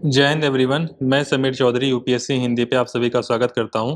जय हिंद एवरीवन। मैं समीर चौधरी यूपीएससी हिंदी पे आप सभी का स्वागत करता हूं।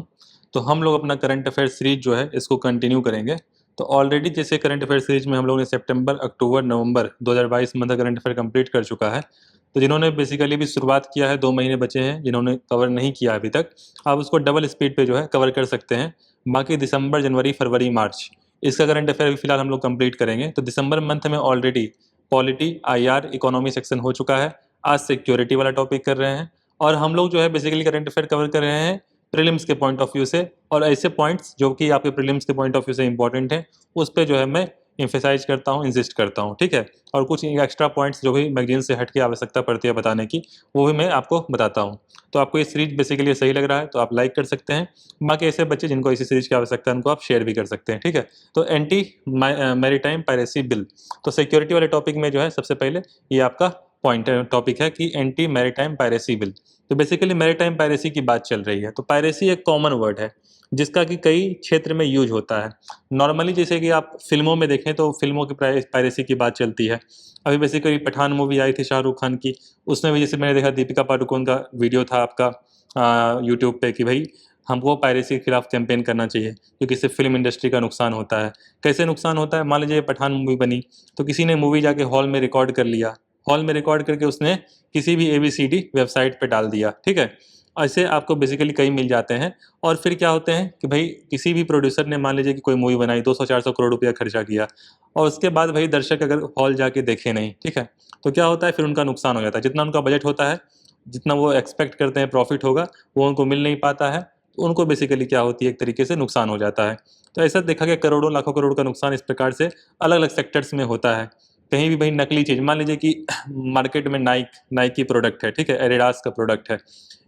तो हम लोग अपना करंट अफेयर सीरीज जो है इसको कंटिन्यू करेंगे। तो ऑलरेडी जैसे करंट अफेयर सीरीज में हम लोगों ने सितंबर अक्टूबर नवंबर 2022 मंथ का करंट अफेयर कंप्लीट कर चुका है। तो जिन्होंने बेसिकली भी शुरुआत किया है 2 महीने बचे हैं जिन्होंने कवर नहीं किया अभी तक, आप उसको डबल स्पीड पे जो है कवर कर सकते हैं। बाकी दिसंबर जनवरी फरवरी मार्च इसका करंट अफेयर अभी फिलहाल हम लोग कंप्लीट करेंगे। तो दिसंबर मंथ में already polity IR economy section हो चुका है। आज सिक्योरिटी वाला टॉपिक कर रहे हैं और हम लोग जो है बेसिकली करंट अफेयर कवर कर रहे हैं प्रीलिम्स के पॉइंट ऑफ व्यू से, और ऐसे पॉइंट्स जो कि आपके प्रीलिम्स के पॉइंट ऑफ व्यू से इंपॉर्टेंट हैं उस पर जो है मैं इम्फेसाइज करता हूँ, इंसिस्ट करता हूँ, ठीक है। और कुछ एक्स्ट्रा पॉइंट्स जो भी मैगजीन से हट के आवश्यकता पड़ती है बताने की, वो भी मैं आपको बताता हूँ। तो आपको ये सीरीज बेसिकली सही लग रहा है तो आप लाइक कर सकते हैं। बाकी ऐसे बच्चे जिनको इसी सीरीज की आवश्यकता है उनको आप शेयर भी कर सकते हैं, ठीक है। तो एंटी मैरीटाइम पायरेसी बिल, तो सिक्योरिटी वाले टॉपिक में जो है सबसे पहले ये आपका पॉइंट टॉपिक है कि एंटी मैरीटाइम पायरेसी बिल। तो बेसिकली मैरीटाइम पायरेसी की बात चल रही है। तो पायरेसी एक कॉमन वर्ड है जिसका कि कई क्षेत्र में यूज होता है। नॉर्मली जैसे कि आप फिल्मों में देखें तो फिल्मों की पायरेसी की बात चलती है। अभी बेसिकली पठान मूवी आई थी शाहरुख खान की, उसमें भी जैसे मैंने देखा दीपिका पादुकोण का वीडियो था आपका यूट्यूब पे कि भाई हमको पायरेसी के खिलाफ कैंपेन करना चाहिए क्योंकि इससे फिल्म इंडस्ट्री का नुकसान होता है। कैसे नुकसान होता है? मान लीजिए पठान मूवी बनी तो किसी ने मूवी जाके हॉल में रिकॉर्ड कर लिया, हॉल में रिकॉर्ड करके उसने किसी भी ABCD वेबसाइट पे डाल दिया, ठीक है। ऐसे आपको बेसिकली कई मिल जाते हैं। और फिर क्या होते हैं कि भाई किसी भी प्रोड्यूसर ने मान लीजिए कि कोई मूवी बनाई, 200-400 करोड़ रुपया खर्चा किया और उसके बाद भाई दर्शक अगर हॉल जाके देखे नहीं, ठीक है, तो क्या होता है? फिर उनका नुकसान हो जाता है। जितना उनका बजट होता है, जितना वो एक्सपेक्ट करते हैं प्रॉफिट होगा, वो उनको मिल नहीं पाता है। तो उनको बेसिकली क्या होती है, एक तरीके से नुकसान हो जाता है। तो ऐसा देखा गया करोड़ों लाखों करोड़ का नुकसान इस प्रकार से अलग अलग सेक्टर्स में होता है। कहीं भी भाई नकली चीज़, मान लीजिए कि मार्केट में नाइक की प्रोडक्ट है, ठीक है, एडिडास का प्रोडक्ट है,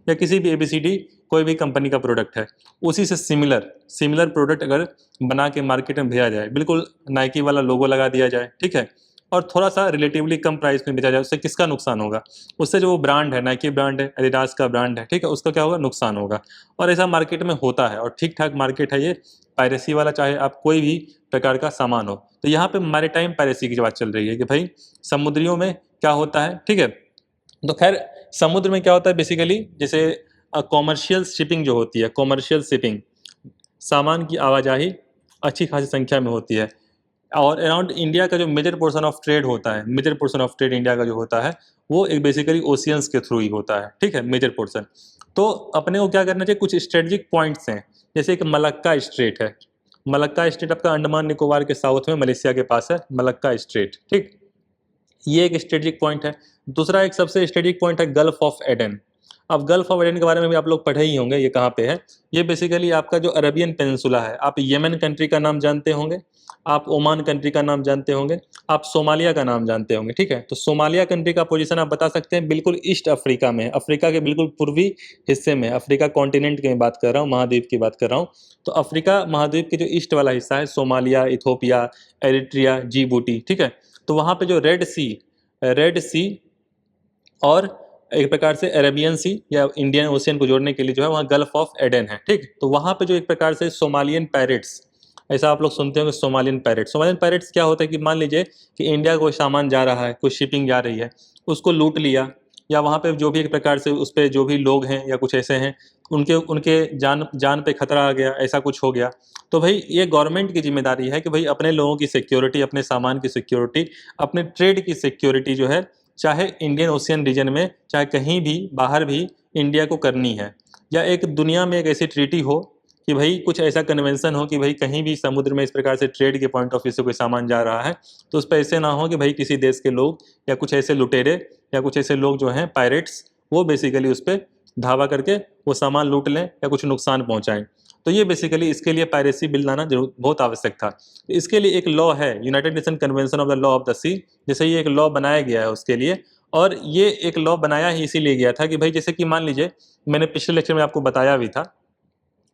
या किसी भी ABCD कोई भी कंपनी का प्रोडक्ट है, उसी से सिमिलर सिमिलर प्रोडक्ट अगर बना के मार्केट में भेजा जाए, बिल्कुल नाइकी वाला लोगो लगा दिया जाए, ठीक है, और थोड़ा सा रिलेटिवली कम प्राइस में बेचा जाए, उससे किसका नुकसान होगा? उससे जो वो ब्रांड है, नाइकी ब्रांड है, एडिडास का ब्रांड है, ठीक है, उसका क्या होगा? नुकसान होगा। और ऐसा मार्केट में होता है और ठीक ठाक मार्केट है ये पायरेसी वाला, चाहे आप कोई भी प्रकार का सामान हो। तो यहाँ पे मैरीटाइम पायरेसी की बात चल रही है कि भाई समुद्रियों में क्या होता है, ठीक है। तो खैर समुद्र में क्या होता है बेसिकली, जैसे कॉमर्शियल शिपिंग जो होती है, कॉमर्शियल शिपिंग, सामान की आवाजाही अच्छी खासी संख्या में होती है। और अराउंड इंडिया का जो मेजर पोर्शन ऑफ ट्रेड होता है, major portion of trade India का जो होता है वो एक बेसिकली ओशियंस के थ्रू ही होता है, ठीक है, मेजर पोर्शन। तो अपने को क्या करना चाहिए? कुछ स्ट्रेटजिक पॉइंट्स हैं, जैसे एक मलक्का स्ट्रेट है। मलक्का स्ट्रेट आपका अंडमान निकोबार के साउथ में मलेशिया के पास है, मलक्का स्ट्रेट, ठीक। ये एक स्ट्रेटजिक पॉइंट है। दूसरा एक सबसे स्ट्रेटजिक पॉइंट है गल्फ ऑफ एडन। अब गल्फ ऑफ एडन के बारे में भी आप लोग पढ़े ही होंगे, ये कहाँ पे है? ये बेसिकली आपका जो अरबियन पेनिनसुला है, आप यमन कंट्री का नाम जानते होंगे, आप ओमान कंट्री का नाम जानते होंगे, आप सोमालिया का नाम जानते होंगे, ठीक है। तो सोमालिया कंट्री का पोजीशन आप बता सकते हैं, बिल्कुल ईस्ट अफ्रीका में है, अफ्रीका के बिल्कुल पूर्वी हिस्से में, अफ्रीका कॉन्टिनेंट की बात कर रहा हूँ, महाद्वीप की बात कर रहा हूँ। तो अफ्रीका महाद्वीप के जो ईस्ट वाला हिस्सा है, सोमालिया, इथोपिया, एरिट्रिया, जिबूटी, ठीक है। तो वहाँ पे जो रेड सी और एक प्रकार से अरेबियन सी या इंडियन ओशियन को जोड़ने के लिए जो है वहाँ गल्फ ऑफ एडन है, ठीक। तो वहाँ पे जो एक प्रकार से सोमालियन पैरेट्स, ऐसा आप लोग सुनते होंगे सोमालियन पैरेट्स क्या होता है कि मान लीजिए कि इंडिया को कोई सामान जा रहा है, कोई शिपिंग जा रही है, उसको लूट लिया, या वहाँ पे जो भी एक प्रकार से उस पर जो भी लोग हैं या कुछ ऐसे हैं, उनके उनके जान जान पे खतरा आ गया, ऐसा कुछ हो गया, तो भाई ये गवर्नमेंट की जिम्मेदारी है कि भाई अपने लोगों की सिक्योरिटी, अपने सामान की सिक्योरिटी, अपने ट्रेड की सिक्योरिटी जो है, चाहे इंडियन ओशियन रीजन में चाहे कहीं भी बाहर भी इंडिया को करनी है। या एक दुनिया में एक ऐसी ट्रीटी हो कि भाई कुछ ऐसा कन्वेंशन हो कि भाई कहीं भी समुद्र में इस प्रकार से ट्रेड के पॉइंट ऑफ व्यू से कोई सामान जा रहा है तो उस पर ऐसे ना हो कि भाई किसी देश के लोग या कुछ ऐसे लुटेरे या कुछ ऐसे लोग जो हैं पायरेट्स, वो बेसिकली उस पर धावा करके वो सामान लूट लें या कुछ नुकसान पहुंचाएं। तो ये बेसिकली इसके लिए पायरेसी बिल लाना जरूर बहुत आवश्यक था। तो इसके लिए एक लॉ है, United Nation convention of the law of the sea, जैसे ये एक लॉ बनाया गया है उसके लिए। और ये एक लॉ बनाया ही इसीलिए गया था कि भाई जैसे कि मान लीजिए, मैंने पिछले लेक्चर में आपको बताया भी था,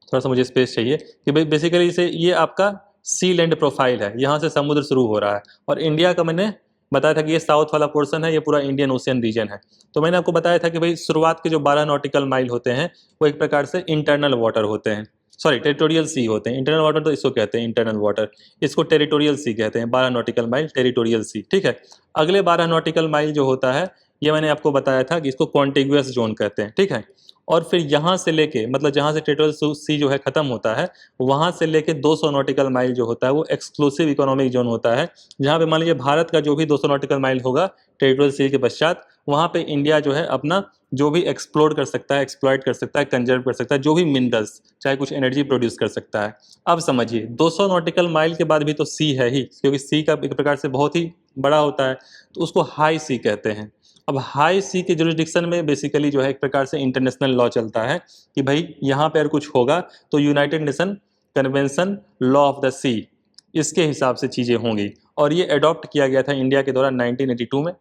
थोड़ा सा मुझे स्पेस चाहिए, कि भाई बेसिकली इसे ये आपका सी लैंड प्रोफाइल है, यहाँ से समुद्र शुरू हो रहा है, और इंडिया का मैंने बताया था कि ये साउथ वाला पोर्शन है, ये पूरा इंडियन ओशियन रीजन है। तो मैंने आपको बताया था कि भाई शुरुआत के जो 12 नॉटिकल माइल होते हैं वो एक प्रकार से इंटरनल वाटर होते हैं, सॉरी टेरिटोरियल सी होते हैं। इंटरनल वाटर तो इसको कहते हैं इंटरनल वाटर, इसको टेरिटोरियल सी कहते हैं, 12 नॉटिकल माइल टेरिटोरियल सी, ठीक है। अगले 12 नॉटिकल माइल जो होता है ये मैंने आपको बताया था कि इसको कॉन्टिग्यूअस जोन कहते हैं, ठीक है। और फिर यहाँ से लेके मतलब जहाँ से टेरिटोरियल सी जो है खत्म होता है, वहाँ से लेके 200 नॉटिकल माइल जो होता है वो एक्सक्लूसिव इकोनॉमिक जोन होता है, जहाँ पे मान लीजिए भारत का जो भी 200 नॉटिकल माइल होगा टेरिटोरियल सी के पश्चात, वहाँ पे इंडिया जो है अपना जो भी एक्सप्लोर कर सकता है, एक्सप्लॉइट कर सकता है, कंजर्व कर सकता है, जो भी मिनरल्स, चाहे कुछ एनर्जी प्रोड्यूस कर सकता है। अब समझिए 200 नॉटिकल माइल के बाद भी तो सी है ही, क्योंकि सी का एक प्रकार से बहुत ही बड़ा होता है, तो उसको हाई सी कहते हैं। अब हाई सी के जुरिडिक्शन में बेसिकली जो है एक प्रकार से इंटरनेशनल लॉ चलता है कि भाई यहाँ पे अगर कुछ होगा तो United Nation convention law of the sea, इसके हिसाब से चीज़ें होंगी। और ये अडॉप्ट किया गया था इंडिया के द्वारा 1982 में,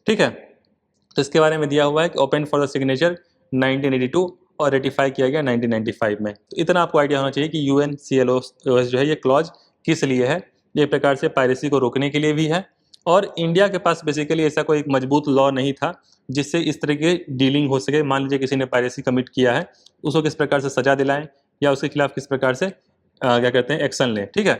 ठीक है। तो इसके बारे में दिया हुआ है कि ओपन फॉर द सिग्नेचर 1982 और रेटिफाई किया गया 1995 में। तो इतना आपको आइडिया होना चाहिए कि UNCLOS जो है ये क्लॉज किस लिए है। ये प्रकार से पायरेसी को रोकने के लिए भी है, और इंडिया के पास बेसिकली ऐसा कोई एक मजबूत लॉ नहीं था जिससे इस तरह की डीलिंग हो सके। मान लीजिए किसी ने पायरेसी कमिट किया है, उसको किस प्रकार से सजा दिलाएं या उसके खिलाफ किस प्रकार से क्या कहते हैं एक्शन लें, ठीक है।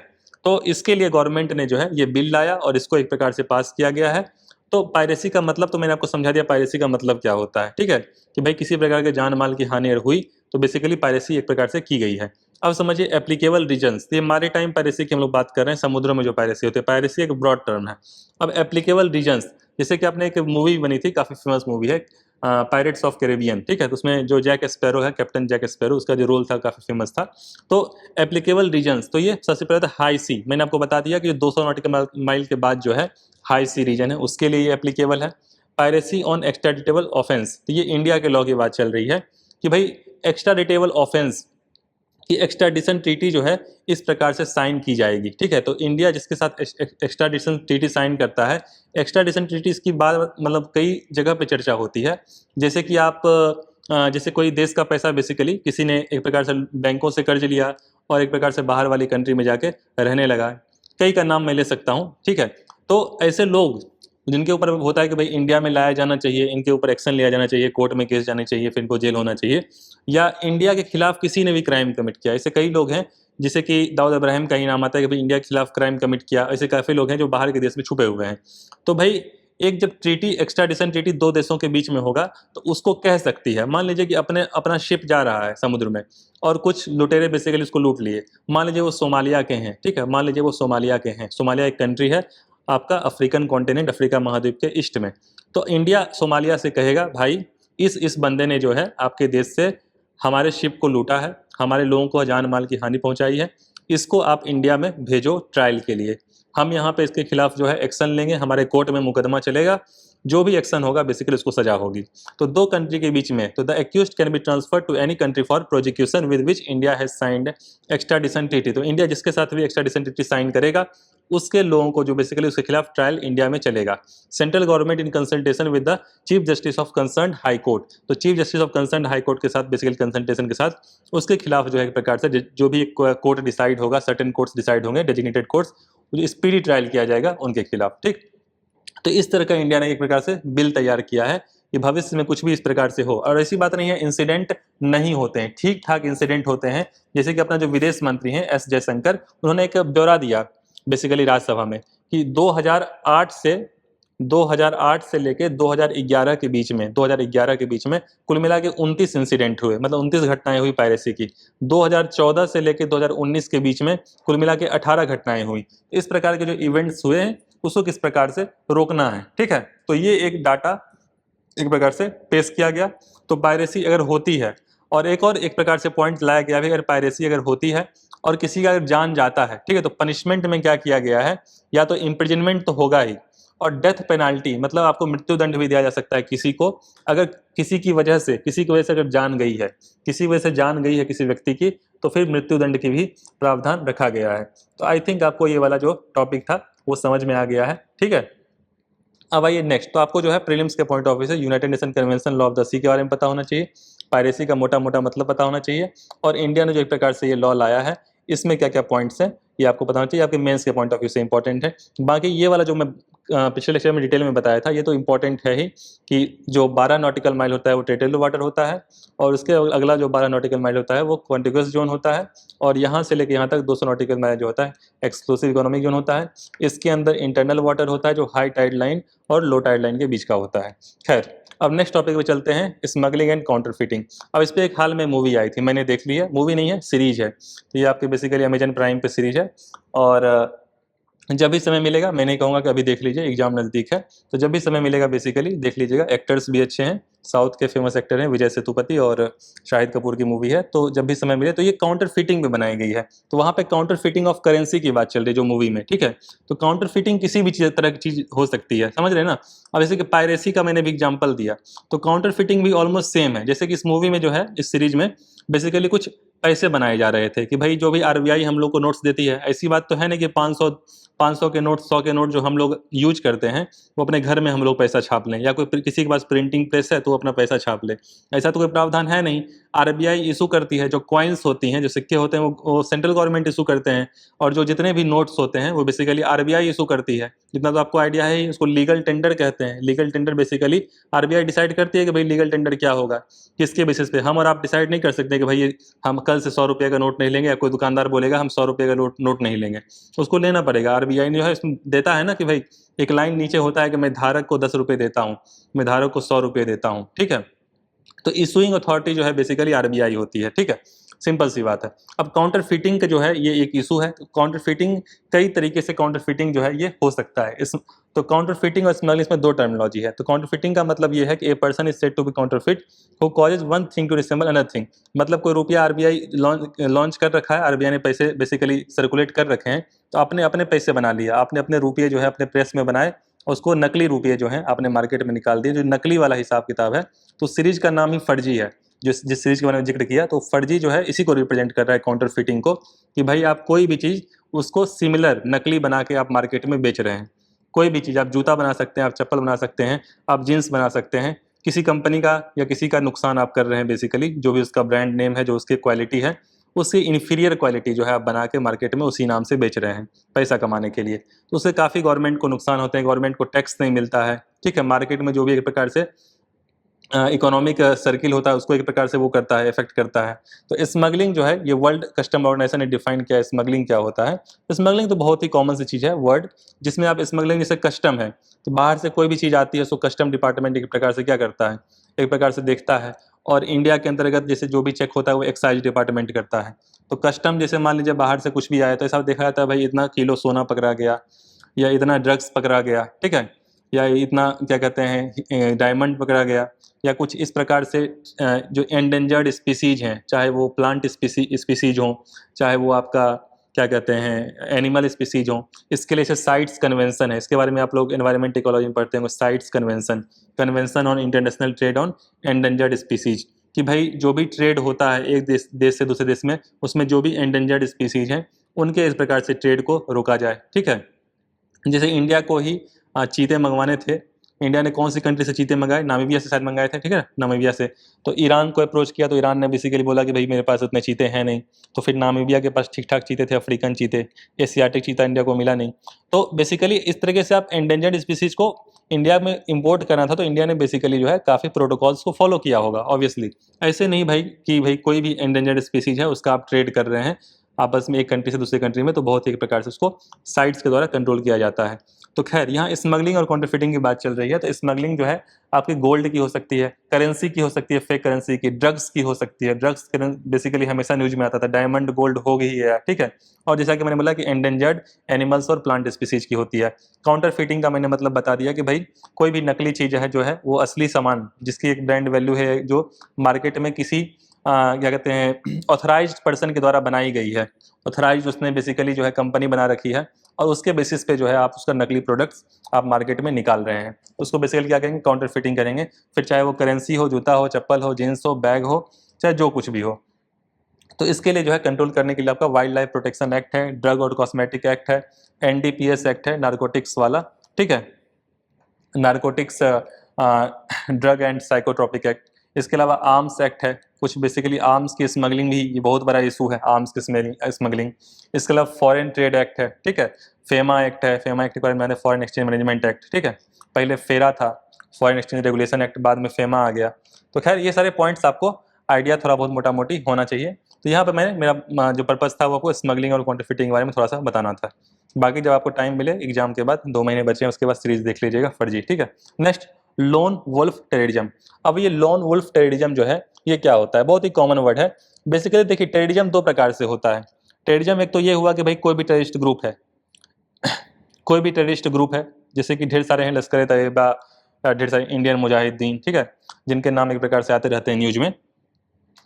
तो इसके लिए गवर्नमेंट ने जो है ये बिल लाया और इसको एक प्रकार से पास किया गया है। तो पायरेसी का मतलब तो मैंने आपको समझा दिया, पायरेसी का मतलब क्या होता है, ठीक है, कि भाई किसी प्रकार के जान माल की हानि अगर हुई तो बेसिकली पायरेसी एक प्रकार से की गई है। अब समझिए एप्लीकेबल रीजन्स, ये मारे टाइम पायरेसी की हम लोग बात कर रहे हैं, समुद्रों में जो पायरेसी होती है, पायरेसी एक ब्रॉड टर्म है। अब एप्लीकेबल रीजन्स, जैसे कि आपने एक मूवी बनी थी, काफ़ी फेमस मूवी है पायरेट्स ऑफ कैरेबियन, ठीक है, तो उसमें जो जैक स्पैरो है, कैप्टन जैक स्पैरो, उसका जो रोल था काफ़ी फेमस था। तो एप्लीकेबल रीजन्स, तो ये सबसे पहले था हाई सी, मैंने आपको बता दिया कि 200 नॉटिकल माइल के बाद जो है हाई सी रीजन है, उसके लिए ये एप्लीकेबल है। पायरेसी ऑन एक्स्ट्राडिटेबल ऑफेंस, तो ये इंडिया के लॉ की बात चल रही है कि भाई एक्स्ट्राडिटेबल ऑफेंस की एक्स्ट्राडिशन ट्रीटी जो है इस प्रकार से साइन की जाएगी, ठीक है। तो इंडिया जिसके साथ एक्स्ट्राडिशन ट्रीटी साइन करता है, एक्स्ट्राडिशन ट्रीटी इसकी बात मतलब कई जगह पे चर्चा होती है। जैसे कि आप जैसे कोई देश का पैसा बेसिकली किसी ने एक प्रकार से बैंकों से कर्ज लिया और एक प्रकार से बाहर वाली कंट्री में जाके रहने लगा, कई का नाम मैं ले सकता हूँ, ठीक है। तो ऐसे लोग जिनके ऊपर होता है कि भाई इंडिया में लाया जाना चाहिए, इनके ऊपर एक्शन लिया जाना चाहिए, कोर्ट में केस जाने चाहिए, फिर इनको जेल होना चाहिए, या इंडिया के खिलाफ किसी ने भी क्राइम कमिट किया, ऐसे कई लोग हैं जिसे कि दाऊद इब्राहिम का ही नाम आता है कि भाई इंडिया के खिलाफ क्राइम कमिट किया, ऐसे काफ़ी लोग हैं जो बाहर के देश में छुपे हुए हैं। तो भाई एक जब ट्रीटी एक्स्ट्राडिशन ट्रीटी दो देशों के बीच में होगा तो उसको कह सकती है। मान लीजिए कि अपना शिप जा रहा है समुद्र में और कुछ लुटेरे बेसिकली उसको लूट लिए, मान लीजिए वो सोमालिया के हैं, ठीक है, मान लीजिए वो सोमालिया के हैं, सोमालिया एक कंट्री है आपका अफ्रीकन कॉन्टिनेंट, अफ्रीका महाद्वीप के ईस्ट में। तो इंडिया सोमालिया से कहेगा भाई इस बंदे ने जो है आपके देश से हमारे शिप को लूटा है, हमारे लोगों को जान माल की हानि पहुंचाई है, इसको आप इंडिया में भेजो ट्रायल के लिए, हम यहाँ पे इसके खिलाफ जो है एक्शन लेंगे, हमारे कोर्ट में मुकदमा चलेगा, जो भी एक्शन होगा बेसिकली उसको सजा होगी। तो दो कंट्री के बीच में, तो the accused can be transfer to any country for prosecution with which India has signed extradition treaty. तो इंडिया जिसके साथ भी एक्स्ट्राडिशन ट्रीटी साइन करेगा उसके लोगों को जो बेसिकली उसके खिलाफ ट्रायल इंडिया में चलेगा। Central government in consultation with the chief justice of concern high court, तो chief justice of concern high court के साथ बेसिकली कंसल्टेशन के साथ उसके खिलाफ जो है एक प्रकार से जो भी कोर्ट डिसाइड होगा, सर्टेन कोर्ट्स डिसाइड होंगे, डेजिग्नेटेड कोर्ट्स, स्पीडी ट्रायल किया जाएगा उनके खिलाफ, ठीक। तो इस तरह का इंडिया ने एक प्रकार से बिल तैयार किया है कि भविष्य में कुछ भी इस प्रकार से हो। और ऐसी बात नहीं है इंसिडेंट नहीं होते हैं, ठीक ठाक इंसिडेंट होते हैं। जैसे कि अपना जो विदेश मंत्री हैं एस जयशंकर, उन्होंने एक ब्यौरा दिया बेसिकली राज्यसभा में कि 2008 से लेके 2011 के बीच में, 2011 के बीच में कुल मिला के 29 इंसिडेंट हुए, मतलब 29 घटनाएं हुई पायरेसी की। 2014 से लेके 2019 के बीच में कुल मिला के 18 घटनाएं हुई। इस प्रकार के जो इवेंट्स हुए हैं उसको किस प्रकार से रोकना है, ठीक है। तो ये एक डाटा एक प्रकार से पेश किया गया। तो पायरेसी अगर होती है, और एक प्रकार से पॉइंट लाया गया है, अगर पायरेसी अगर होती है और किसी का अगर जान जाता है, ठीक है, तो पनिशमेंट में क्या किया गया है, या तो इम्प्रिजनमेंट तो होगा ही, और डेथ पेनाल्टी मतलब आपको मृत्युदंड भी दिया जा सकता है किसी को, अगर किसी की वजह से अगर जान गई है, किसी वजह से जान गई है किसी व्यक्ति की, तो फिर मृत्युदंड की भी प्रावधान रखा गया है। तो आई थिंक आपको ये वाला जो टॉपिक था वो समझ में आ गया है, ठीक है। अब आइए नेक्स्ट, तो आपको जो है प्रीलिम्स के पॉइंट ऑफ व्यू से United Nation convention law of the sea के बारे में पता होना चाहिए, पायरेसी का मोटा मोटा मतलब पता होना चाहिए, और इंडिया ने जो एक प्रकार से ये लॉ लाया है इसमें क्या क्या पॉइंट्स हैं ये आपको पता होना चाहिए, आपके मेंस के पॉइंट ऑफ व्यू से इंपॉर्टेंट है। बाकी ये वाला जो मैं पिछले लेक्चर में डिटेल में बताया था, ये तो इम्पोर्टेंट है ही कि जो 12 नॉटिकल माइल होता है वो टेरिटोरियल वाटर होता है, और उसके अगला जो 12 नॉटिकल माइल होता है वो कॉन्टिगुअस जोन होता है, और यहाँ से लेके यहाँ तक 200 नॉटिकल माइल जो होता है एक्सक्लूसिव इकोनॉमिक जोन होता है। इसके अंदर इंटरनल वाटर होता है जो हाई टाइड लाइन और लो टाइड लाइन के बीच का होता है। खैर, अब नेक्स्ट टॉपिक पे चलते हैं, स्मगलिंग एंड काउंटरफिटिंग। अब इस पे एक हाल में मूवी आई थी, मैंने देख ली है, मूवी नहीं है सीरीज है, तो ये आपके बेसिकली अमेजन प्राइम पे सीरीज है। और जब भी समय मिलेगा, मैं नहीं कहूँगा कि अभी देख लीजिए, एग्जाम नज़दीक है, तो जब भी समय मिलेगा बेसिकली देख लीजिएगा। एक्टर्स भी अच्छे हैं, साउथ के फेमस एक्टर हैं विजय सेतुपति और शाहिद कपूर की मूवी है, तो जब भी समय मिले। तो ये काउंटर फिटिंग में बनाई गई है, तो वहाँ पे काउंटर फिटिंग ऑफ करेंसी की बात चल रही है जो मूवी में, ठीक है। तो काउंटर फिटिंग किसी भी तरह की चीज़ हो सकती है, समझ रहे हैं ना। अब जैसे कि पायरेसी का मैंने भी एग्जाम्पल दिया, तो काउंटर फिटिंग भी ऑलमोस्ट सेम है। जैसे कि इस मूवी में जो है, इस सीरीज में बेसिकली कुछ पैसे बनाए जा रहे थे कि भाई जो भी आरबीआई हम लोग को नोट्स देती है, ऐसी बात तो है नहीं कि 500 के नोट, 100 के नोट जो हम लोग यूज करते हैं वो अपने घर में हम लोग पैसा छाप लें, या कोई किसी के पास प्रिंटिंग प्रेस है तो वो अपना पैसा छाप ले, ऐसा तो कोई प्रावधान है नहीं। आरबीआई इशू करती है, जो कॉइन्स होती हैं, जो सिक्के होते हैं, वो सेंट्रल गवर्नमेंट इशू करते हैं, और जो जितने भी नोट्स होते हैं वो बेसिकली आरबीआई इशू करती है। जितना तो आपको आइडिया है, उसको लीगल टेंडर कहते हैं। Legal tender basically RBI decide करती है कि भाई लीगल टेंडर क्या होगा, किसके बेसिस पे। हम और आप डिसाइड नहीं कर सकते कि भाई हम कल से 100 रुपये का नोट नहीं लेंगे, या कोई दुकानदार बोलेगा हम 100 रुपये का नोट नहीं लेंगे, उसको लेना पड़ेगा। आरबीआई ने जो है इसमें देता है ना कि भाई एक लाइन नीचे होता है कि मैं धारक को 10 रुपये देता हूँ, मैं धारक को 100 रुपये देता हूँ, ठीक है। तो इशुइंग अथॉरिटी जो है बेसिकली आरबीआई होती है, ठीक है, सिंपल सी बात है। अब काउंटर फिटिंग का जो है ये एक इशू है। काउंटर फिटिंग कई तरीके से काउंटर फिटिंग जो है ये हो सकता है। इस तो काउंटर फिटिंग और स्मगलिंग में दो टर्मिनोलॉजी है। तो काउंटर फिटिंग का मतलब ये है कि a person is said to be counterfeit who causes one thing to resemble another thing. मतलब कोई रुपया आरबीआई लॉन्च कर रखा है, आरबीआई ने पैसे बेसिकली सर्कुलेट कर रखे हैं, तो आपने अपने पैसे बना लिया, आपने अपने रुपये जो है अपने प्रेस में बनाए, उसको नकली रुपये जो है आपने मार्केट में निकाल दिए, जो नकली वाला हिसाब किताब है। तो सीरीज का नाम ही फर्जी है, जिस सीरीज के बारे में जिक्र किया। तो फर्जी जो है इसी को रिप्रेजेंट कर रहा है, काउंटर फिटिंग को, कि भाई आप कोई भी चीज़ उसको सिमिलर नकली बना के आप मार्केट में बेच रहे हैं। कोई भी चीज़, आप जूता बना सकते हैं, आप चप्पल बना सकते हैं, आप जीन्स बना सकते हैं, किसी कंपनी का या किसी का नुकसान आप कर रहे हैं बेसिकली, जो भी उसका ब्रांड नेम है, जो उसकी क्वालिटी है, उससे इन्फीरियर क्वालिटी जो है आप बना के मार्केट में उसी नाम से बेच रहे हैं पैसा कमाने के लिए। तो उससे काफ़ी गवर्नमेंट को नुकसान होते हैं, गवर्नमेंट को टैक्स नहीं मिलता है, ठीक है। मार्केट में जो भी एक प्रकार से इकोनॉमिक सर्किल होता है उसको एक प्रकार से वो करता है, इफेक्ट करता है। तो स्मगलिंग जो है, ये वर्ल्ड कस्टम ऑर्गेनाइजेशन ने डिफाइन किया है स्मगलिंग क्या होता है। स्मगलिंग तो बहुत ही कॉमन सी चीज़ है वर्ड, जिसमें आप स्मगलिंग, जैसे कस्टम है, तो बाहर से कोई भी चीज़ आती है उसको कस्टम डिपार्टमेंट एक प्रकार से क्या करता है, एक प्रकार से देखता है। और इंडिया के अंतर्गत जैसे जो भी चेक होता है वो एक्साइज डिपार्टमेंट करता है। तो कस्टम जैसे मान लीजिए बाहर से कुछ भी आया तो ऐसा देखा जाता है भाई इतना किलो सोना पकड़ा गया, या इतना ड्रग्स पकड़ा गया, ठीक है, या इतना क्या कहते हैं डायमंड पकड़ा गया, या कुछ इस प्रकार से जो एंडेंजर्ड स्पीसीज हैं, चाहे वो प्लांट स्पीसीज हों, चाहे वो आपका क्या कहते हैं एनिमल स्पीसीज हों, इसके लिए साइट्स कन्वेंशन है। इसके बारे में आप लोग एनवायरमेंट इकोलॉजी में पढ़ते हैं, sites convention, convention on international trade on endangered species, कि भाई जो भी ट्रेड होता है एक देश से दूसरे देश में, उसमें जो भी एंडेंजर्ड स्पीसीज हैं उनके इस प्रकार से ट्रेड को रोका जाए, ठीक है। जैसे इंडिया को ही चीते मंगवाने थे, इंडिया ने कौन सी कंट्री से चीते मंगाए, नामीबिया से शायद मंगाए थे, ठीक है, नामीबिया से। तो ईरान को अप्रोच किया, तो ईरान ने बेसिकली बोला कि भाई मेरे पास उतने चीते हैं नहीं। तो फिर नामीबिया के पास ठीक ठाक चीते थे, अफ्रीकन चीते, एशियाटिक चीता इंडिया को मिला नहीं। तो बेसिकली इस तरीके से आप एंडेंजर्ड स्पीसीज को इंडिया में इंपोर्ट करना था, तो इंडिया ने बेसिकली जो है काफ़ी प्रोटोकॉल्स को फॉलो किया होगा ऑब्वियसली। ऐसे नहीं भाई कि भाई कोई भी एंडेंजर्ड स्पीसीज है उसका आप ट्रेड कर रहे हैं आपस में एक कंट्री से दूसरे कंट्री में, तो बहुत ही एक प्रकार से उसको साइट्स के द्वारा कंट्रोल किया जाता है। तो खैर यहाँ स्मगलिंग और काउंटरफिटिंग की बात चल रही है। तो स्मगलिंग जो है आपकी गोल्ड की हो सकती है, करेंसी की हो सकती है, फेक करेंसी की, ड्रग्स की हो सकती है। ड्रग्स बेसिकली हमेशा न्यूज में आता था, डायमंड गोल्ड हो गई है, ठीक है। और जैसा कि मैंने बोला कि एंडेंजर्ड एनिमल्स और प्लांट स्पीसीज की होती है। काउंटरफिटिंग का मैंने मतलब बता दिया कि भाई कोई भी नकली चीज़ है जो है वो असली सामान जिसकी एक ब्रांड वैल्यू है, जो मार्केट में किसी क्या कहते हैं ऑथराइज्ड पर्सन के द्वारा बनाई गई है, ऑथराइज्ड उसने बेसिकली जो है कंपनी बना रखी है, और उसके बेसिस पे जो है आप उसका नकली प्रोडक्ट्स आप मार्केट में निकाल रहे हैं, उसको बेसिकली क्या करेंगे, काउंटर फिटिंग करेंगे। फिर चाहे वो करेंसी हो, जूता हो, चप्पल हो, जीन्स हो, बैग हो, चाहे जो कुछ भी हो। तो इसके लिए जो है कंट्रोल करने के लिए आपका वाइल्ड लाइफ प्रोटेक्शन एक्ट है, ड्रग और कॉस्मेटिक एक्ट है, एनडीपीएस एक्ट है, नारकोटिक्स वाला, ठीक है, narcotics drug and psychotropic act, इसके अलावा आर्म्स एक्ट है, कुछ बेसिकली आर्म्स की स्मगलिंग भी ये बहुत बड़ा इशू है, आर्म्स की स्मगलिंग। इसके अलावा फॉरेन ट्रेड एक्ट है, ठीक है, फेमा एक्ट है, फेमा एक्ट के बारे में मैंने फॉरेन एक्सचेंज मैनेजमेंट एक्ट, ठीक है, पहले फेरा था, फॉरेन एक्सचेंज रेगुलेशन एक्ट, बाद में फेमा आ गया। तो खैर ये सारे पॉइंट्स आपको आइडिया थोड़ा बहुत मोटा मोटी होना चाहिए। तो यहाँ पर मैंने मेरा जो पर्पज़ था वो आपको स्मगलिंग और काउंटरफिटिंग के बारे में थोड़ा सा बताना था। बाकी जब आपको टाइम मिले एग्जाम के बाद, 2 महीने बचे हैं, उसके बाद सीरीज देख लीजिएगा फर्जी, ठीक है। Next, lone wolf terrorism. अब ये लोन वुल्फ टेररिज्म जो है ये क्या होता है, बहुत ही कॉमन वर्ड है। बेसिकली देखिए टेररिज्म 2 प्रकार से होता है। टेररिज्म एक तो ये हुआ कि भाई कोई भी टेररिस्ट ग्रुप है, कोई भी टेररिस्ट ग्रुप है, जैसे कि ढेर सारे हैं, लश्कर ए तैयबा, ढेर सारे इंडियन मुजाहिदीन, ठीक है, जिनके नाम एक प्रकार से आते रहते हैं न्यूज में।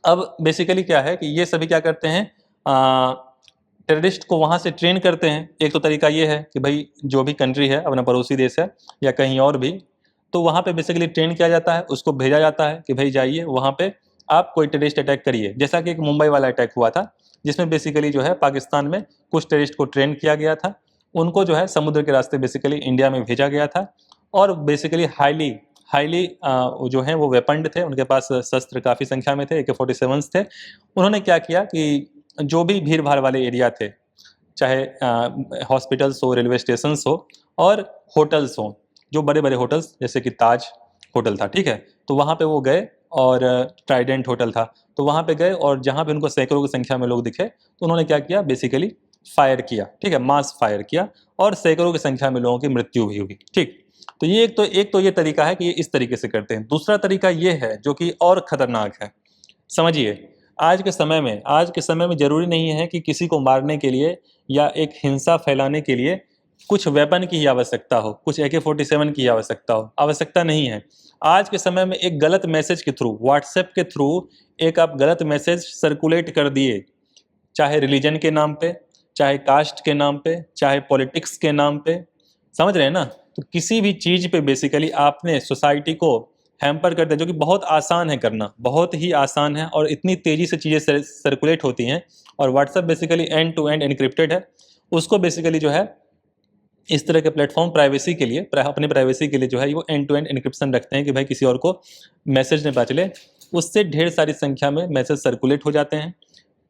अब बेसिकली क्या है कि ये सभी क्या करते हैं, टेररिस्ट को वहाँ से ट्रेन करते हैं। एक तो तरीका ये है कि भाई जो भी कंट्री है, अपना पड़ोसी देश है या कहीं और भी, तो वहाँ पे बेसिकली ट्रेन किया जाता है, उसको भेजा जाता है कि भाई जाइए वहाँ पे आप कोई टेररिस्ट अटैक करिए। जैसा कि एक मुंबई वाला अटैक हुआ था, जिसमें बेसिकली जो है पाकिस्तान में कुछ टेररिस्ट को ट्रेन किया गया था, उनको जो है समुद्र के रास्ते बेसिकली इंडिया में भेजा गया था, और बेसिकली हाईली जो हैं वो वेपन्ड थे, उनके पास शस्त्र काफ़ी संख्या में थे, AK-47 थे। उन्होंने क्या किया कि जो भी भीड़ भाड़ वाले एरिया थे, चाहे हॉस्पिटल्स हो, रेलवे स्टेशन हो और होटल्स हों, जो बड़े बड़े होटल्स जैसे कि ताज होटल था, ठीक है, तो वहाँ पे वो गए, और ट्राइडेंट होटल था, तो वहाँ पे गए, और जहाँ पे उनको सैकड़ों की संख्या में लोग दिखे तो उन्होंने क्या किया, बेसिकली फायर किया, ठीक है, मास फायर किया, और सैकड़ों की संख्या में लोगों की मृत्यु भी हुई, ठीक। तो ये एक तो ये तरीका है कि ये इस तरीके से करते हैं। दूसरा तरीका ये है जो कि और खतरनाक है। समझिए, आज के समय में जरूरी नहीं है कि किसी को मारने के लिए या एक हिंसा फैलाने के लिए कुछ वेपन की ही आवश्यकता हो, कुछ AK-47 की आवश्यकता हो, आवश्यकता नहीं है। आज के समय में एक गलत मैसेज के थ्रू, व्हाट्सएप के थ्रू एक आप गलत मैसेज सर्कुलेट कर दिए, चाहे रिलीजन के नाम पे, चाहे कास्ट के नाम पे, चाहे पॉलिटिक्स के नाम पे, समझ रहे हैं ना, तो किसी भी चीज़ पे बेसिकली आपने सोसाइटी को हैम्पर कर दिया, जो कि बहुत आसान है करना, बहुत ही आसान है, और इतनी तेज़ी से चीज़ें सर्कुलेट होती हैं, और WhatsApp basically end to end encrypted है। उसको बेसिकली जो है इस तरह के प्लेटफॉर्म प्राइवेसी के लिए, अपनी प्राइवेसी के लिए जो है वो एंड टू एंड एनक्रिप्शन रखते हैं कि भाई किसी और को मैसेज नहीं पता चले, उससे ढेर सारी संख्या में मैसेज सर्कुलेट हो जाते हैं।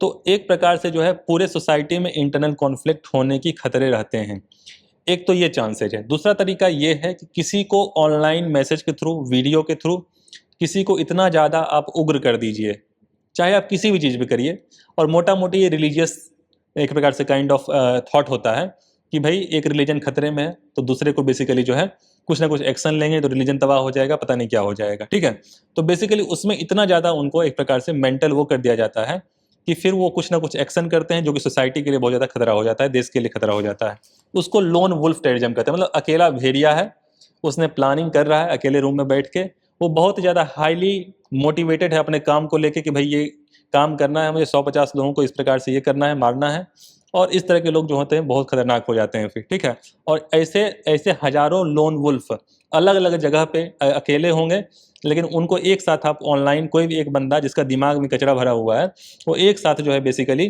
तो एक प्रकार से जो है पूरे सोसाइटी में इंटरनल कॉन्फ्लिक्ट होने की खतरे रहते हैं। एक तो ये चांसेज है। दूसरा तरीका ये है कि किसी को ऑनलाइन मैसेज के थ्रू, वीडियो के थ्रू किसी को इतना ज़्यादा आप उग्र कर दीजिए, चाहे आप किसी भी चीज़ पे करिए, और मोटा मोटी ये रिलीजियस एक प्रकार से काइंड ऑफ थॉट होता है कि भाई एक रिलीजन खतरे में है, तो दूसरे को बेसिकली जो है कुछ ना कुछ एक्शन लेंगे तो रिलीजन तबाह हो जाएगा, पता नहीं क्या हो जाएगा, ठीक है। तो बेसिकली उसमें इतना ज़्यादा उनको एक प्रकार से मेंटल वो कर दिया जाता है कि फिर वो कुछ ना कुछ एक्शन करते हैं, जो कि सोसाइटी के लिए बहुत ज़्यादा खतरा हो जाता है, देश के लिए खतरा हो जाता है। उसको लोन वुल्फ टेररिज्म कहते हैं, मतलब अकेला भेड़िया है, उसने प्लानिंग कर रहा है अकेले रूम में बैठ के, वो बहुत ज़्यादा हाईली मोटिवेटेड है अपने काम को लेके कि भाई ये काम करना है मुझे, 150 लोगों को इस प्रकार से ये करना है, मारना है, और इस तरह के लोग जो होते हैं बहुत खतरनाक हो जाते हैं फिर, ठीक है। और ऐसे ऐसे हजारों लोन वुल्फ अलग अलग जगह पे अकेले होंगे, लेकिन उनको एक साथ आप ऑनलाइन, कोई भी एक बंदा जिसका दिमाग में कचरा भरा हुआ है, वो एक साथ जो है बेसिकली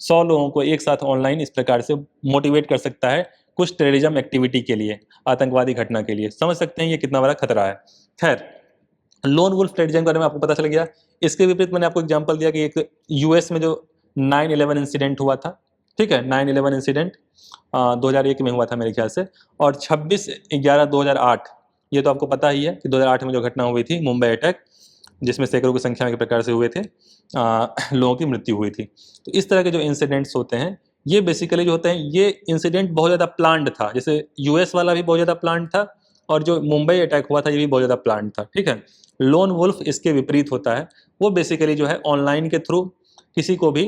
100 लोगों को एक साथ ऑनलाइन इस प्रकार से मोटिवेट कर सकता है कुछ टेररिज्म एक्टिविटी के लिए, आतंकवादी घटना के लिए। समझ सकते हैं ये कितना बड़ा खतरा है। खैर, लोन वुल्फ टेररिज्म के बारे में आपको पता चल गया। इसके विपरीत मैंने आपको एग्जांपल दिया कि एक यूएस में जो 9/11 इंसिडेंट हुआ था, ठीक है, 9/11 इंसिडेंट 2001 में हुआ था मेरे ख्याल से, और 26/11/2008, ये तो आपको पता ही है कि 2008 में जो घटना हुई थी, मुंबई अटैक, जिसमें सैकड़ों की संख्या में प्रकार से हुए थे, लोगों की मृत्यु हुई थी। तो इस तरह के जो इंसिडेंट्स होते हैं, ये बेसिकली जो होते हैं, ये इंसिडेंट बहुत ज़्यादा प्लान्ड था। जैसे यूएस वाला भी बहुत ज़्यादा प्लान्ड था, और जो मुंबई अटैक हुआ था ये भी बहुत ज़्यादा प्लान्ड था, ठीक है। लोन वुल्फ इसके विपरीत होता है, वो बेसिकली जो है ऑनलाइन के थ्रू किसी को भी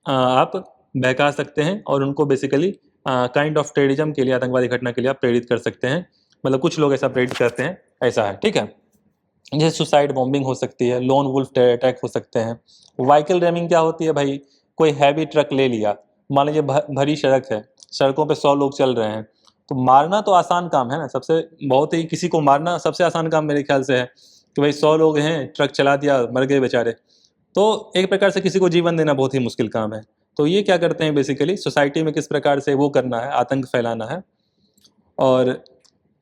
आप बहका सकते हैं, और उनको बेसिकली काइंड ऑफ टेररिज्म के लिए, आतंकवादी घटना के लिए आप प्रेरित कर सकते हैं। मतलब कुछ लोग ऐसा प्रेरित करते हैं, ऐसा है, ठीक है। जैसे सुसाइड बॉम्बिंग हो सकती है, लोन वुल्फ अटैक हो सकते हैं। व्हीकल रैमिंग क्या होती है भाई, कोई हैवी ट्रक ले लिया, मान लीजिए भरी सड़क है, सड़कों पे 100 लोग चल रहे हैं, तो मारना तो आसान काम है ना, सबसे बहुत ही किसी को मारना सबसे आसान काम मेरे ख्याल से है कि भाई 100 लोग हैं, ट्रक चला दिया, मर गए बेचारे। तो एक प्रकार से किसी को जीवन देना बहुत ही मुश्किल काम है। तो ये क्या करते हैं बेसिकली, सोसाइटी में किस प्रकार से वो करना है, आतंक फैलाना है, और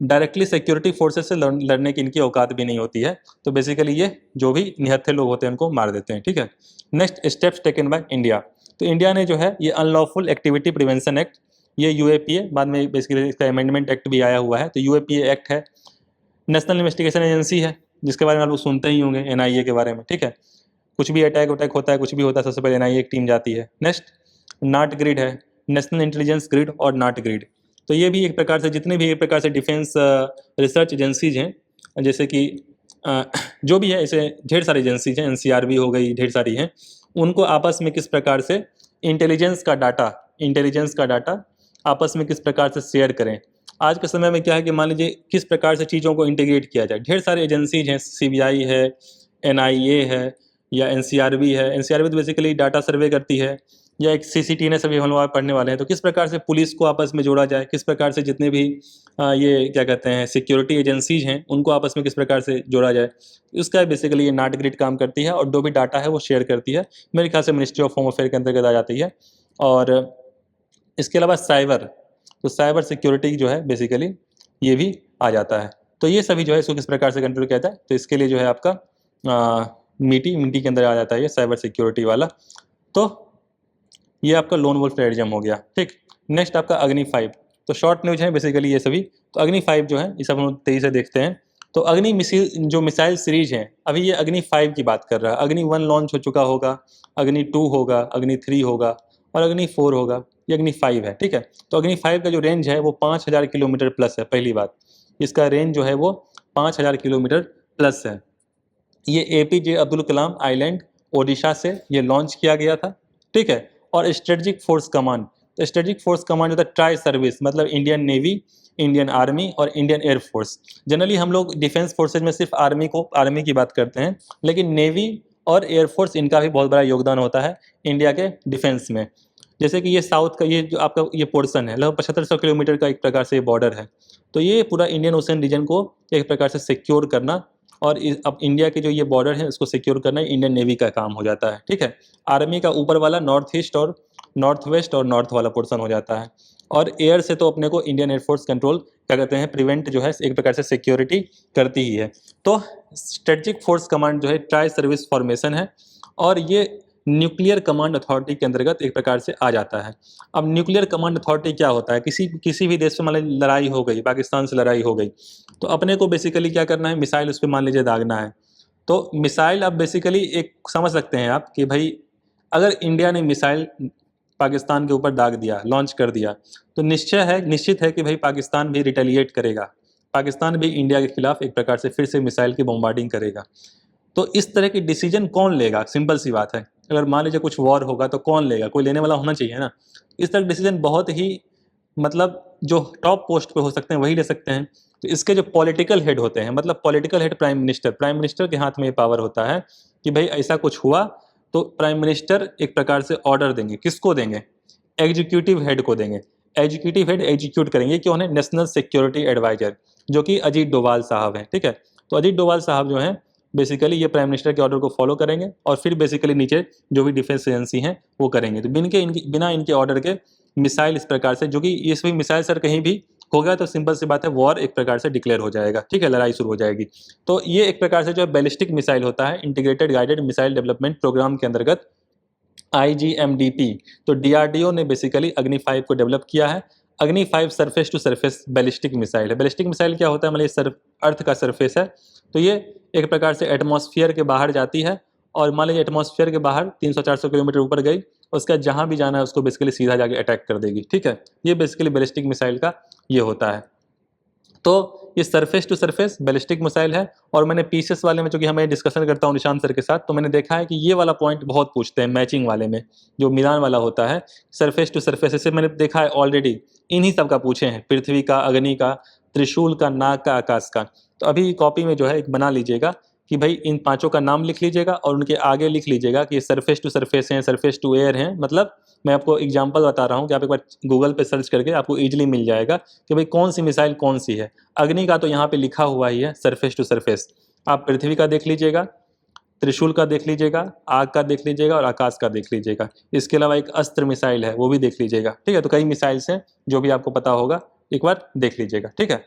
डायरेक्टली सिक्योरिटी फोर्सेस से लड़ने की इनकी औकात भी नहीं होती है। तो बेसिकली ये जो भी निहत्थे लोग होते हैं उनको मार देते हैं, ठीक है। Next steps taken by India. तो इंडिया ने जो है ये अनलॉफुल एक्टिविटी प्रिवेंशन एक्ट, ये यूएपीए, बाद में बेसिकली इसका अमेंडमेंट एक्ट भी आया हुआ है। तो यूएपीए एक्ट है, नेशनल इन्वेस्टिगेशन एजेंसी है, जिसके बारे में आप लोग सुनते ही होंगे, एनआईए के बारे में, ठीक है। कुछ भी अटैक होता है, कुछ भी होता है, सबसे पहले एनआईए की टीम जाती है। नेक्स्ट नाट ग्रिड है, नेशनल इंटेलिजेंस ग्रिड और नाट ग्रिड। तो ये भी एक प्रकार से, जितने भी एक प्रकार से डिफेंस रिसर्च एजेंसीज हैं, जैसे कि जो भी है, ऐसे ढेर सारी एजेंसीज हैं, एनसीआरबी हो गई, ढेर सारी हैं, उनको आपस में किस प्रकार से इंटेलिजेंस का डाटा आपस में किस प्रकार से शेयर करें। आज के समय में क्या है कि मान लीजिए किस प्रकार से चीज़ों को इंटीग्रेट किया जाए। ढेर सारे एजेंसीज हैं, सीबीआई है, एनआईए है, या एनसीआरबी है। एनसीआरबी तो बेसिकली डाटा सर्वे करती है, या एक सीसीटीएनएस अभी हम लोग पढ़ने वाले हैं। तो किस प्रकार से पुलिस को आपस में जोड़ा जाए, किस प्रकार से जितने भी ये क्या कहते हैं सिक्योरिटी एजेंसीज हैं उनको आपस में किस प्रकार से जोड़ा जाए, उसका बेसिकली ये नाट ग्रिड काम करती है, और जो भी डाटा है वो शेयर करती है। मेरे ख्याल से मिनिस्ट्री ऑफ होम अफेयर के अंतर्गत आ जाती है। और इसके अलावा साइबर, तो साइबर सिक्योरिटी जो है बेसिकली ये भी आ जाता है। तो ये सभी जो है इसको किस प्रकार से कंट्रोल किया जाता है, तो इसके लिए जो है आपका मीटी के अंदर आ जाता है ये साइबर सिक्योरिटी वाला। तो ये आपका लोन वुल्फ टेररिज्म हो गया, ठीक। नेक्स्ट आपका अग्नि 5। तो शॉर्ट न्यूज है बेसिकली ये सभी। तो अग्नि 5 जो है ये सब हम लोग तेजी से देखते हैं। तो अग्नि मिसाइल सीरीज है, अभी ये अग्नि 5 की बात कर रहा है। अग्नि 1 लॉन्च हो चुका होगा, अग्नि 2 होगा, अग्नि 3 होगा, और अग्नि 4 होगा, ये अग्नि 5 है, ठीक है। तो अग्नि 5 का जो रेंज है वो 5000 किलोमीटर प्लस है। पहली बात, इसका रेंज जो है वो 5000 किलोमीटर प्लस है। ये एपीजे अब्दुल कलाम आइलैंड ओडिशा से ये लॉन्च किया गया था, ठीक है। और स्ट्रेटजिक फोर्स कमांड, तो स्ट्रेटजिक फोर्स कमांड जो था ट्राई सर्विस, मतलब इंडियन नेवी, इंडियन आर्मी और इंडियन एयरफोर्स। जनरली हम लोग डिफेंस फोर्सेज में सिर्फ आर्मी की बात करते हैं, लेकिन नेवी और एयरफोर्स इनका भी बहुत बड़ा योगदान होता है इंडिया के डिफेंस में। जैसे कि ये साउथ का ये जो आपका ये पोर्शन है, लगभग 7500 किलोमीटर का एक प्रकार से बॉर्डर है। तो ये पूरा इंडियन ओशन रीजन को एक प्रकार से सिक्योर करना, और अब इंडिया के जो ये बॉर्डर है उसको सिक्योर करना इंडियन नेवी का काम हो जाता है, ठीक है। आर्मी का ऊपर वाला नॉर्थ ईस्ट और नॉर्थ वेस्ट और नॉर्थ वाला पोर्शन हो जाता है। और एयर से तो अपने को इंडियन एयरफोर्स कंट्रोल क्या कहते हैं, प्रिवेंट जो है एक प्रकार से सिक्योरिटी करती ही है। तो स्ट्रेटजिक फोर्स कमांड जो है ट्राई सर्विस फॉर्मेशन है, और ये न्यूक्लियर कमांड अथॉरिटी के अंतर्गत एक प्रकार से आ जाता है। अब न्यूक्लियर कमांड अथॉरिटी क्या होता है, किसी भी देश में मान लीजिए लड़ाई हो गई, पाकिस्तान से लड़ाई हो गई, तो अपने को बेसिकली क्या करना है, मिसाइल उस पर मान लीजिए दागना है। तो मिसाइल अब बेसिकली एक समझ सकते हैं आप कि भाई अगर इंडिया ने मिसाइल पाकिस्तान के ऊपर दाग दिया, लॉन्च कर दिया, तो निश्चित है कि भाई पाकिस्तान भी रिटेलिएट करेगा। पाकिस्तान भी इंडिया के खिलाफ एक प्रकार से फिर से मिसाइल की बॉम्बार्डिंग करेगा। तो इस तरह की डिसीजन कौन लेगा, सिंपल सी बात है। अगर मान लीजिए कुछ वॉर होगा तो कौन लेगा, कोई लेने वाला होना चाहिए ना। इस तरह डिसीजन बहुत ही मतलब जो टॉप पोस्ट पे हो सकते हैं वही ले सकते हैं। तो इसके जो पॉलिटिकल हेड होते हैं, मतलब पॉलिटिकल हेड प्राइम मिनिस्टर के हाथ में ये पावर होता है कि भाई ऐसा कुछ हुआ तो प्राइम मिनिस्टर एक प्रकार से ऑर्डर देंगे। किसको देंगे, एग्जीक्यूटिव हेड को देंगे। एग्जीक्यूटिव हेड एग्जीक्यूट करेंगे, कौन है, नेशनल सिक्योरिटी एडवाइजर, जो कि अजीत डोभाल साहब हैं, ठीक है। तो अजीत डोभाल साहब जो हैं बेसिकली ये प्राइम मिनिस्टर के ऑर्डर को फॉलो करेंगे, और फिर बेसिकली नीचे जो भी डिफेंस एजेंसी हैं वो करेंगे। तो बिना इनके ऑर्डर के मिसाइल इस प्रकार से, जो कि ये सभी मिसाइल सर कहीं भी हो गया तो सिंपल सी बात है वॉर एक प्रकार से डिक्लेयर हो जाएगा, ठीक है, लड़ाई शुरू हो जाएगी। तो ये एक प्रकार से जो है बैलिस्टिक मिसाइल होता है, integrated guided missile development programme के अंतर्गत, IGMDP। तो DRDO ने बेसिकली अग्नि 5 को डेवलप किया है। Agni 5 surface to surface ballistic missile है। बैलिस्टिक मिसाइल क्या होता है, मतलब अर्थ का सरफेस है, तो ये एक प्रकार से एटमॉस्फेयर के बाहर जाती है, और मान लीजिए एटमॉस्फेयर के बाहर 300-400 किलोमीटर ऊपर गई, उसका जहां भी जाना है उसको बेसिकली सीधा जाके अटैक कर देगी, ठीक है। ये बेसिकली बैलिस्टिक मिसाइल का ये होता है। तो ये surface to surface ballistic missile है। और मैंने पीसेस वाले में, चूंकि हमें डिस्कशन करता हूँ निशान सर के साथ, तो मैंने देखा है कि ये वाला पॉइंट बहुत पूछते हैं मैचिंग वाले में, जो मिलान वाला होता है सरफेस टू सरफेस। इसे मैंने देखा है ऑलरेडी, इन्हीं सब का पूछे हैं, पृथ्वी का, अग्नि का, त्रिशूल का, नाग का, आकाश का। तो अभी कॉपी में जो है एक बना लीजिएगा कि भाई इन पांचों का नाम लिख लीजिएगा, और उनके आगे लिख लीजिएगा कि ये सरफेस टू सरफेस हैं, सरफेस टू एयर हैं। मतलब मैं आपको एग्जांपल बता रहा हूँ कि आप एक बार गूगल पे सर्च करके आपको इजीली मिल जाएगा कि भाई कौन सी मिसाइल कौन सी है। अग्नि का तो यहाँ पे लिखा हुआ ही है सरफेस टू सरफेस। आप पृथ्वी का देख लीजिएगा, त्रिशूल का देख लीजिएगा, आग का देख लीजिएगा, और आकाश का देख लीजिएगा। इसके अलावा एक अस्त्र मिसाइल है, वो भी देख लीजिएगा, ठीक है। तो कई मिसाइल्स हैं जो भी आपको पता होगा, एक बार देख लीजिएगा, ठीक है।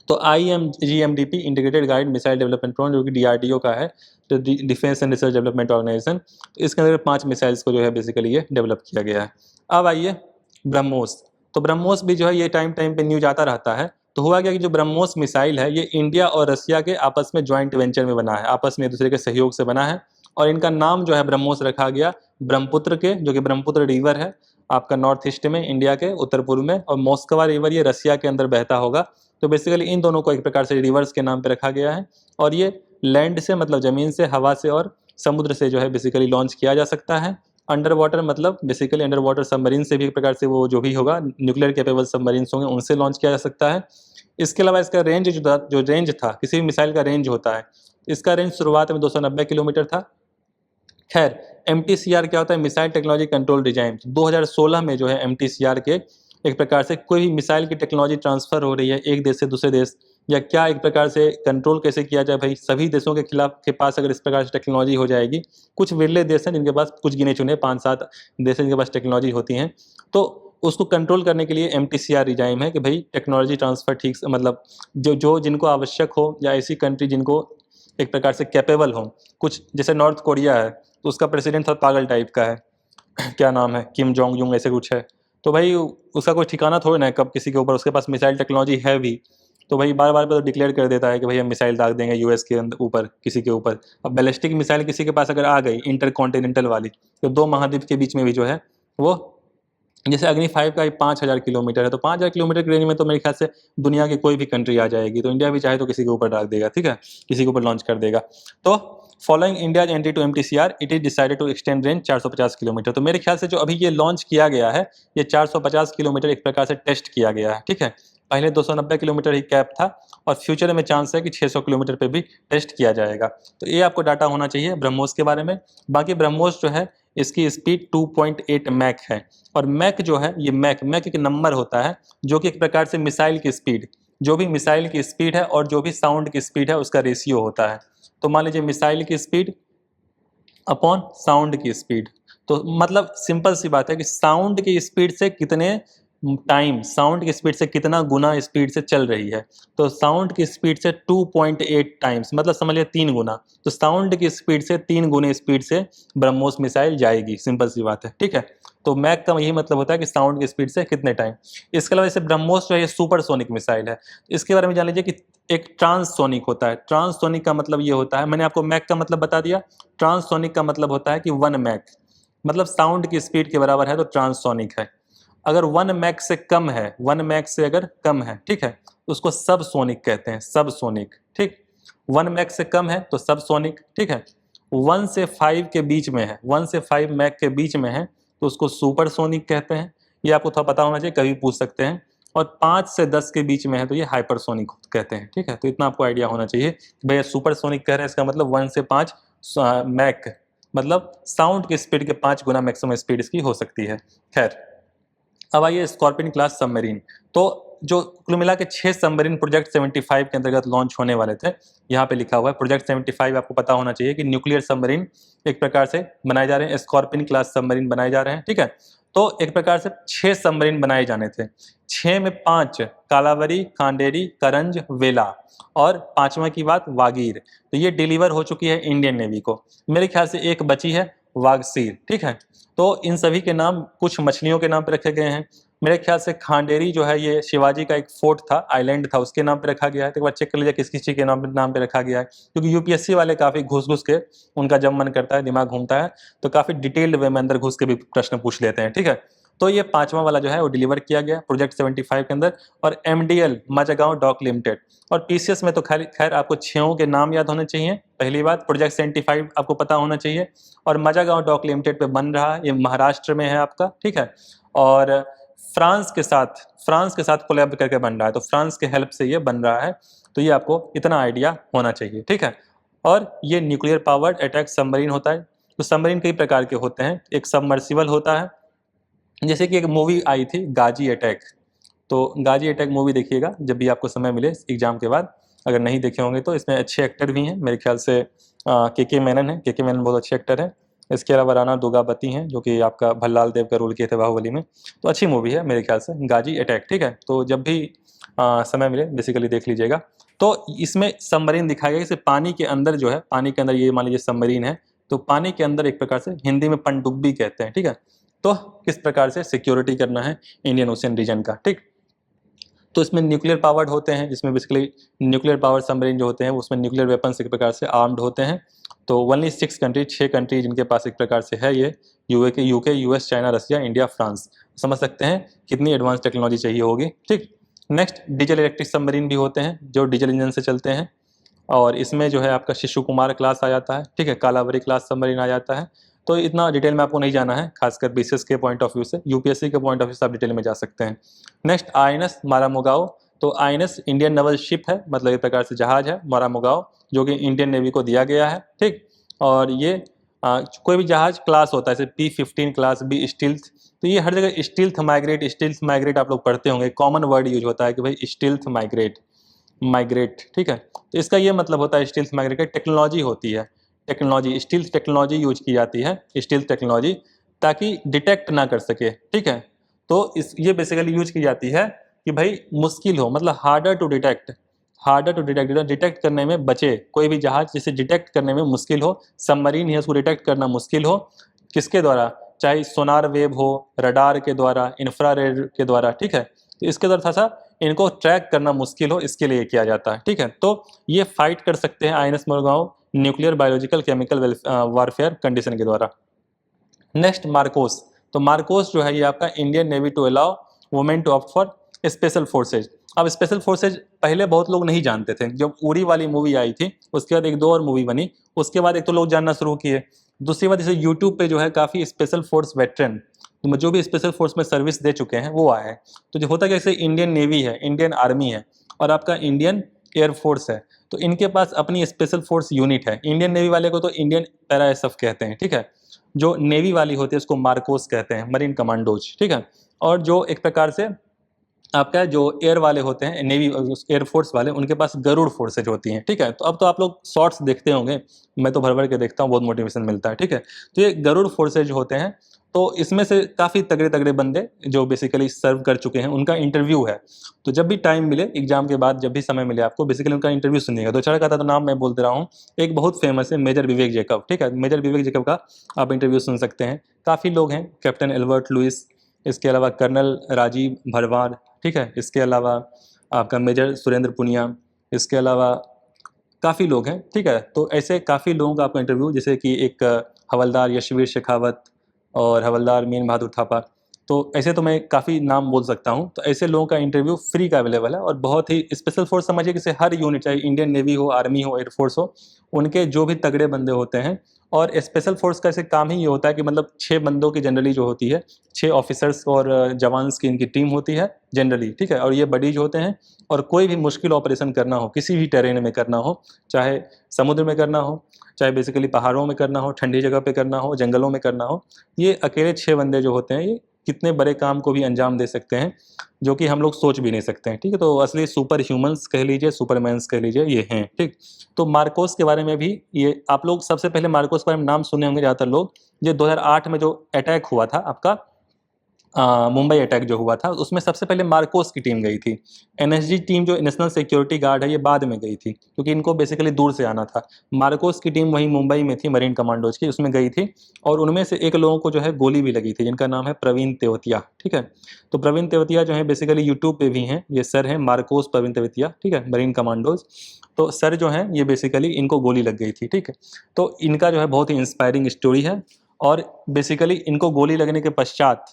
तो IMGMDP integrated guide missile development programme, जो कि DRDO का है, तो defence and research development organisation, तो इसके अंदर 5 मिसाइल्स को जो है बेसिकली ये डेवलप किया गया है। अब आइए ब्रह्मोस। तो ब्रह्मोस भी जो है ये टाइम टाइम पे न्यूज आता रहता है। तो हुआ क्या कि जो ब्रह्मोस मिसाइल है ये इंडिया और रसिया के आपस में ज्वाइंट वेंचर में बना है, आपस में एक दूसरे के सहयोग से बना है। और इनका नाम जो है ब्रह्मोस रखा गया ब्रह्मपुत्र के, जो कि ब्रह्मपुत्र रिवर है आपका नॉर्थ ईस्ट में, इंडिया के उत्तर पूर्व में, और मोस्कवा रिवर ये रसिया के अंदर बहता होगा। तो बेसिकली इन दोनों को एक प्रकार से रिवर्स के नाम पे रखा गया है। और ये लैंड से मतलब जमीन से, हवा से और समुद्र से जो है बेसिकली लॉन्च किया जा सकता है। अंडर वाटर मतलब बेसिकली अंडर वाटर सबमरीन से भी एक प्रकार से वो जो भी होगा न्यूक्लियर कैपेबल सबमरीन होंगे उनसे लॉन्च किया जा सकता है। इसके अलावा इसका रेंज जो रेंज था, किसी भी मिसाइल का रेंज होता है, इसका रेंज शुरुआत में 290 किलोमीटर था। खैर MTCR क्या होता है, मिसाइल टेक्नोलॉजी कंट्रोल डिजाइन। 2016 में जो है MTCR के एक प्रकार से कोई भी मिसाइल की टेक्नोलॉजी ट्रांसफर हो रही है एक देश से दूसरे देश, या क्या एक प्रकार से कंट्रोल कैसे किया जाए, भाई सभी देशों के खिलाफ के पास अगर इस प्रकार से टेक्नोलॉजी हो जाएगी, कुछ विरले देश हैं जिनके पास, कुछ गिने चुने 5-7 देश हैं जिनके पास टेक्नोलॉजी होती हैं, तो उसको कंट्रोल करने के लिए MTCR डिजाइन है कि भाई टेक्नोलॉजी ट्रांसफर ठीक से, मतलब जो जिनको आवश्यक हो, या ऐसी कंट्री जिनको एक प्रकार से कैपेबल हो। कुछ जैसे नॉर्थ कोरिया है, तो उसका प्रेसिडेंट थोड़ा पागल टाइप का है क्या नाम है, किम जोंग यूंग ऐसे कुछ है। तो भाई उसका कोई ठिकाना थोड़ी ना है कब किसी के ऊपर, उसके पास मिसाइल टेक्नोलॉजी है भी, तो भाई बार बार तो डिक्लेयर कर देता है कि भाई हम मिसाइल दाग देंगे US के ऊपर, किसी के ऊपर। अब बैलिस्टिक मिसाइल किसी के पास अगर आ गई इंटर कॉन्टिनेंटल वाली, तो 2 महाद्वीप के बीच में भी जो है वो, जैसे अग्नि 5 का 5,000 किलोमीटर है, तो 5,000 किलोमीटर की रेंज में तो मेरे ख्याल से दुनिया की कोई भी कंट्री आ जाएगी। तो इंडिया भी चाहे तो किसी के ऊपर डाल देगा, ठीक है, किसी के ऊपर लॉन्च कर देगा। तो following India entry to MTCR it is decided to extend range 450 kilometre. तो मेरे ख्याल से जो अभी ये लॉन्च किया गया है, ये 450 किलोमीटर एक प्रकार से टेस्ट किया गया है, ठीक है। पहले 290 किलोमीटर ही कैप था, और फ्यूचर में चांस है कि 600 किलोमीटर पे भी टेस्ट किया जाएगा। तो ये आपको डाटा होना चाहिए ब्रह्मोस के बारे में। बाकी ब्रह्मोस जो है इसकी स्पीड 2.8 मैक है, और मैक जो है ये मैक एक नंबर होता है जो कि एक प्रकार से मिसाइल की स्पीड, जो भी मिसाइल की स्पीड है और जो भी साउंड की स्पीड है उसका रेशियो होता है। तो मान लीजिए मिसाइल की स्पीड अपॉन साउंड की स्पीड, तो मतलब सिंपल सी बात है कि साउंड की स्पीड से कितने टाइम, साउंड की स्पीड से कितना गुना स्पीड से चल रही है। तो साउंड की स्पीड से 2.8 टाइम्स, मतलब समझ लिया 3 गुना। तो साउंड की स्पीड से 3 गुने स्पीड से ब्रह्मोस मिसाइल जाएगी, सिंपल सी बात है, ठीक है। तो मैक का यही मतलब होता है कि साउंड की स्पीड से कितने टाइम। इसके अलावा जैसे ब्रह्मोस जो है ये सुपरसोनिक मिसाइल है। इसके बारे में जान लीजिए कि एक ट्रांससोनिक होता है। ट्रांससोनिक का मतलब ये होता है, मैंने आपको मैक का मतलब बता दिया, ट्रांससोनिक का मतलब होता है कि 1 मैक, मतलब साउंड की स्पीड के बराबर है तो ट्रांससोनिक है। अगर 1 मैक से कम है, 1 मैक से अगर कम है, ठीक है, तो उसको सब सोनिक कहते हैं, सब सोनिक, ठीक। 1 मैक से कम है तो सब सोनिक, ठीक है। 1 से 5 के बीच में है, 1 से 5 मैक के बीच में है तो उसको सुपर सोनिक कहते हैं। ये आपको थोड़ा पता होना चाहिए, कभी पूछ सकते हैं। और 5 से 10 के बीच में है तो ये हाइपरसोनिक कहते हैं, ठीक है। तो इतना आपको आइडिया होना चाहिए कि भैया सुपर सोनिक कह रहे हैं, इसका मतलब 1 से 5 मैक, मतलब साउंड की स्पीड के 5 गुना मैक्सिमम स्पीड इसकी हो सकती है। खैर अब आइए स्कॉर्पियन क्लास सबमरीन। तो जो कुल मिला के 6 सबमरीन प्रोजेक्ट 75 के अंतर्गत लॉन्च होने वाले थे, यहाँ पे लिखा हुआ है प्रोजेक्ट 75। आपको पता होना चाहिए कि न्यूक्लियर सबमरीन एक प्रकार से बनाए जा रहे हैं, स्कॉर्पियन क्लास सबमरीन बनाए जा रहे हैं, ठीक है। तो एक प्रकार से 6 सबमरीन बनाए जाने थे। 6 में 5 कालावरी, खांडेरी, करंज, वेला, और 5वां की बात वागीर। तो ये डिलीवर हो चुकी है इंडियन नेवी को। मेरे ख्याल से एक बची है वागसीर, ठीक है। तो इन सभी के नाम कुछ मछलियों के नाम पे रखे गए हैं। मेरे ख्याल से खांडेरी जो है ये शिवाजी का एक फोर्ट था, आइलैंड था, उसके नाम पे रखा गया है। तो एक बार चेक कर लीजिए किस किस चीज के नाम पे रखा गया है, क्योंकि यूपीएससी वाले काफी घुस घुस के, उनका जब मन करता है, दिमाग घूमता है, तो काफी डिटेल्ड वे में अंदर घुस के भी प्रश्न पूछ लेते हैं, ठीक है। तो ये 5वां वाला जो है वो डिलीवर किया गया प्रोजेक्ट 75 के अंदर। और MDL माजागांव डॉक लिमिटेड, और PCS में तो खैर आपको 6 के नाम याद होने चाहिए। पहली बात प्रोजेक्ट 75 आपको पता होना चाहिए। और माजागांव डॉक लिमिटेड पे बन रहा है, ये महाराष्ट्र में है आपका, ठीक है। और फ्रांस के साथ कोलैब करके बन रहा है, तो फ्रांस के हेल्प से ये बन रहा है। तो ये आपको इतना आइडिया होना चाहिए, ठीक है। और ये न्यूक्लियर पावर्ड अटैक सबमरीन होता है। तो सबमरीन कई प्रकार के होते हैं, एक सबमर्सिबल होता है, जैसे कि एक मूवी आई थी गाजी अटैक। तो गाजी अटैक मूवी देखिएगा जब भी आपको समय मिले एग्जाम के बाद, अगर नहीं देखे होंगे तो। इसमें अच्छे एक्टर भी हैं, मेरे ख्याल से के मेनन है, के मेनन बहुत अच्छे एक्टर हैं। इसके अलावा राणा दुगावती हैं जो कि आपका भल्लाल देव का रोल किए थे बाहुबली में। तो अच्छी मूवी है मेरे ख्याल से गाजी अटैक, ठीक है। तो जब भी समय मिले बेसिकली देख लीजिएगा। तो इसमें सबमरीन दिखाया गया, जैसे पानी के अंदर जो है, पानी के अंदर ये मान लीजिए सबमरीन है, तो पानी के अंदर एक प्रकार से हिंदी में पनडुब्बी कहते हैं, ठीक है। तो किस प्रकार से सिक्योरिटी करना है इंडियन ओशियन रीजन का, ठीक। तो इसमें न्यूक्लियर पावर्ड होते हैं, जिसमें बेसिकली न्यूक्लियर पावर सबमरीन जो होते हैं उसमें न्यूक्लियर वेपन्स एक प्रकार से आर्म्ड होते हैं। तो ओनली 6 कंट्री, 6 कंट्री जिनके पास एक प्रकार से है ये, यूके, यूएस, चाइना, रसिया, इंडिया, फ्रांस। समझ सकते हैं कितनी एडवांस टेक्नोलॉजी चाहिए होगी, ठीक। नेक्स्ट डीजल इलेक्ट्रिक सबमरीन भी होते हैं जो डीजल इंजन से चलते हैं, और इसमें जो है आपका शिशु कुमार क्लास आ जाता है, ठीक है, कालावरी क्लास सबमरीन आ जाता है। तो इतना डिटेल में आपको नहीं जाना है, खासकर बीसीएस के पॉइंट ऑफ व्यू से, यूपीएससी के पॉइंट ऑफ व्यू से आप डिटेल में जा सकते हैं। Next INS Mormugao. तो आईएनएस इंडियन नेवल शिप है, मतलब एक प्रकार से जहाज है मारामुगाओ, जो कि इंडियन नेवी को दिया गया है, ठीक। और ये कोई भी जहाज क्लास होता है, जैसे P-15 क्लास, बी स्टील्थ। तो ये हर जगह स्टील्थ माइग्रेट आप लोग पढ़ते होंगे, कॉमन वर्ड यूज होता है कि भाई स्टील्थ माइग्रेट, ठीक है। तो इसका ये मतलब होता है स्टील्थ माइग्रेट, टेक्नोलॉजी होती है, टेक्नोलॉजी स्टील्थ टेक्नोलॉजी यूज की जाती है, स्टील्थ टेक्नोलॉजी, ताकि डिटेक्ट ना कर सके, ठीक है। तो इस ये बेसिकली यूज की जाती है कि भाई मुश्किल हो, मतलब हार्डर टू डिटेक्ट, डिटेक्ट करने में बचे, कोई भी जहाज जिसे डिटेक्ट करने में मुश्किल हो, सबमरीन है उसको डिटेक्ट करना मुश्किल हो, किसके द्वारा, चाहे सोनार वेव हो, रडार के द्वारा, इंफ्रारेड के द्वारा, ठीक है। तो इसके द्वारा थोड़ा सा इनको ट्रैक करना मुश्किल हो, इसके लिए किया जाता है, ठीक है। तो ये फाइट कर सकते हैं INS Mormugao nuclear, biological, chemical warfare condition के द्वारा। Next Marcos. तो मार्कोस जो है ये आपका Indian navy to allow women to opt for special forces. अब स्पेशल फोर्सेज पहले बहुत लोग नहीं जानते थे, जब उरी वाली मूवी आई थी उसके बाद 1-2 और मूवी बनी, उसके बाद एक तो लोग जानना शुरू किए, दूसरी बात जैसे यूट्यूब पे जो है काफ़ी स्पेशल फोर्स वेटरन जो भी स्पेशल फोर्स में सर्विस दे चुके हैं वो आए हैं। तो जो होता है जैसे इंडियन नेवी है, इंडियन आर्मी है, और आपका इंडियन एयरफोर्स है, तो इनके पास अपनी स्पेशल फोर्स यूनिट है। इंडियन नेवी वाले को तो इंडियन पैरा एसएफ कहते हैं, ठीक है। जो नेवी वाली होती है उसको मार्कोस कहते हैं, मरीन कमांडोज, ठीक है। और जो एक प्रकार से आपका जो एयर वाले होते हैं, नेवी एयरफोर्स वाले, उनके पास गरुड़ फोर्सेज होती हैं, ठीक है। तो अब तो आप लोग शॉर्ट्स देखते होंगे, मैं तो भर भर के देखता हूँ, बहुत मोटिवेशन मिलता है, ठीक है। तो ये गरुड़ फोर्सेज होते हैं, तो इसमें से काफ़ी तगड़े तगड़े बंदे जो बेसिकली सर्व कर चुके हैं उनका इंटरव्यू है। तो जब भी टाइम मिले एग्जाम के बाद, जब भी समय मिले आपको, बेसिकली उनका इंटरव्यू सुनिएगा। दो चार का था तो नाम मैं बोल दे रहा हूँ, एक बहुत फेमस है मेजर विवेक जैकब, ठीक है। मेजर विवेक जैकब का आप इंटरव्यू सुन सकते हैं। काफ़ी लोग हैं, कैप्टन एल्बर्ट लुइस, इसके अलावा कर्नल राजीव भरवार, ठीक है। इसके अलावा आपका मेजर सुरेंद्र पुनिया, इसके अलावा काफ़ी लोग हैं, ठीक है। तो ऐसे काफ़ी लोगों का आपका इंटरव्यू, जैसे कि एक हवलदार यशवीर शेखावत और हवलदार मीन बहादुर थापा, तो ऐसे तो मैं काफ़ी नाम बोल सकता हूँ। तो ऐसे लोगों का इंटरव्यू फ्री का अवेलेबल है, और बहुत ही स्पेशल फोर्स समझिए कि हर यूनिट, चाहे इंडियन नेवी हो, आर्मी हो, एयरफोर्स हो, उनके जो भी तगड़े बंदे होते हैं। और स्पेशल फोर्स का ऐसे काम ही ये होता है कि मतलब 6 बंदों की जनरली जो होती है, 6 ऑफिसर्स और जवान्स की इनकी टीम होती है जनरली, ठीक है। और ये बडीज होते हैं, और कोई भी मुश्किल ऑपरेशन करना हो, किसी भी टेरेन में करना हो, चाहे समुद्र में करना हो, चाहे बेसिकली पहाड़ों में करना हो, ठंडी जगह पे करना हो, जंगलों में करना हो, ये अकेले 6 बंदे जो होते हैं ये कितने बड़े काम को भी अंजाम दे सकते हैं, जो कि हम लोग सोच भी नहीं सकते हैं, ठीक है। तो असली सुपर ह्यूमंस कह लीजिए, सुपरमैन्स कह लीजिए, ये हैं, ठीक। तो मार्कोस के बारे में भी ये आप लोग सबसे पहले मार्कोस के बारे में नाम सुने होंगे ज़्यादातर लोग। ये 2008 में जो अटैक हुआ था आपका, मुंबई अटैक जो हुआ था, उसमें सबसे पहले मार्कोस की टीम गई थी। एनएसजी टीम जो नेशनल सिक्योरिटी गार्ड है ये बाद में गई थी, क्योंकि इनको बेसिकली दूर से आना था। मार्कोस की टीम वहीं मुंबई में थी, मरीन कमांडोज की, उसमें गई थी। और उनमें से एक लोगों को जो है गोली भी लगी थी, जिनका नाम है प्रवीण तेवतिया, ठीक है। तो प्रवीण तेवतिया जो है बेसिकली यूट्यूब पे भी हैं, ये सर हैं मार्कोस प्रवीण तेवतिया, ठीक है, मरीन कमांडोज। तो सर जो हैं ये बेसिकली इनको गोली लग गई थी, ठीक है। तो इनका जो है बहुत ही इंस्पायरिंग स्टोरी है। और बेसिकली इनको गोली लगने के पश्चात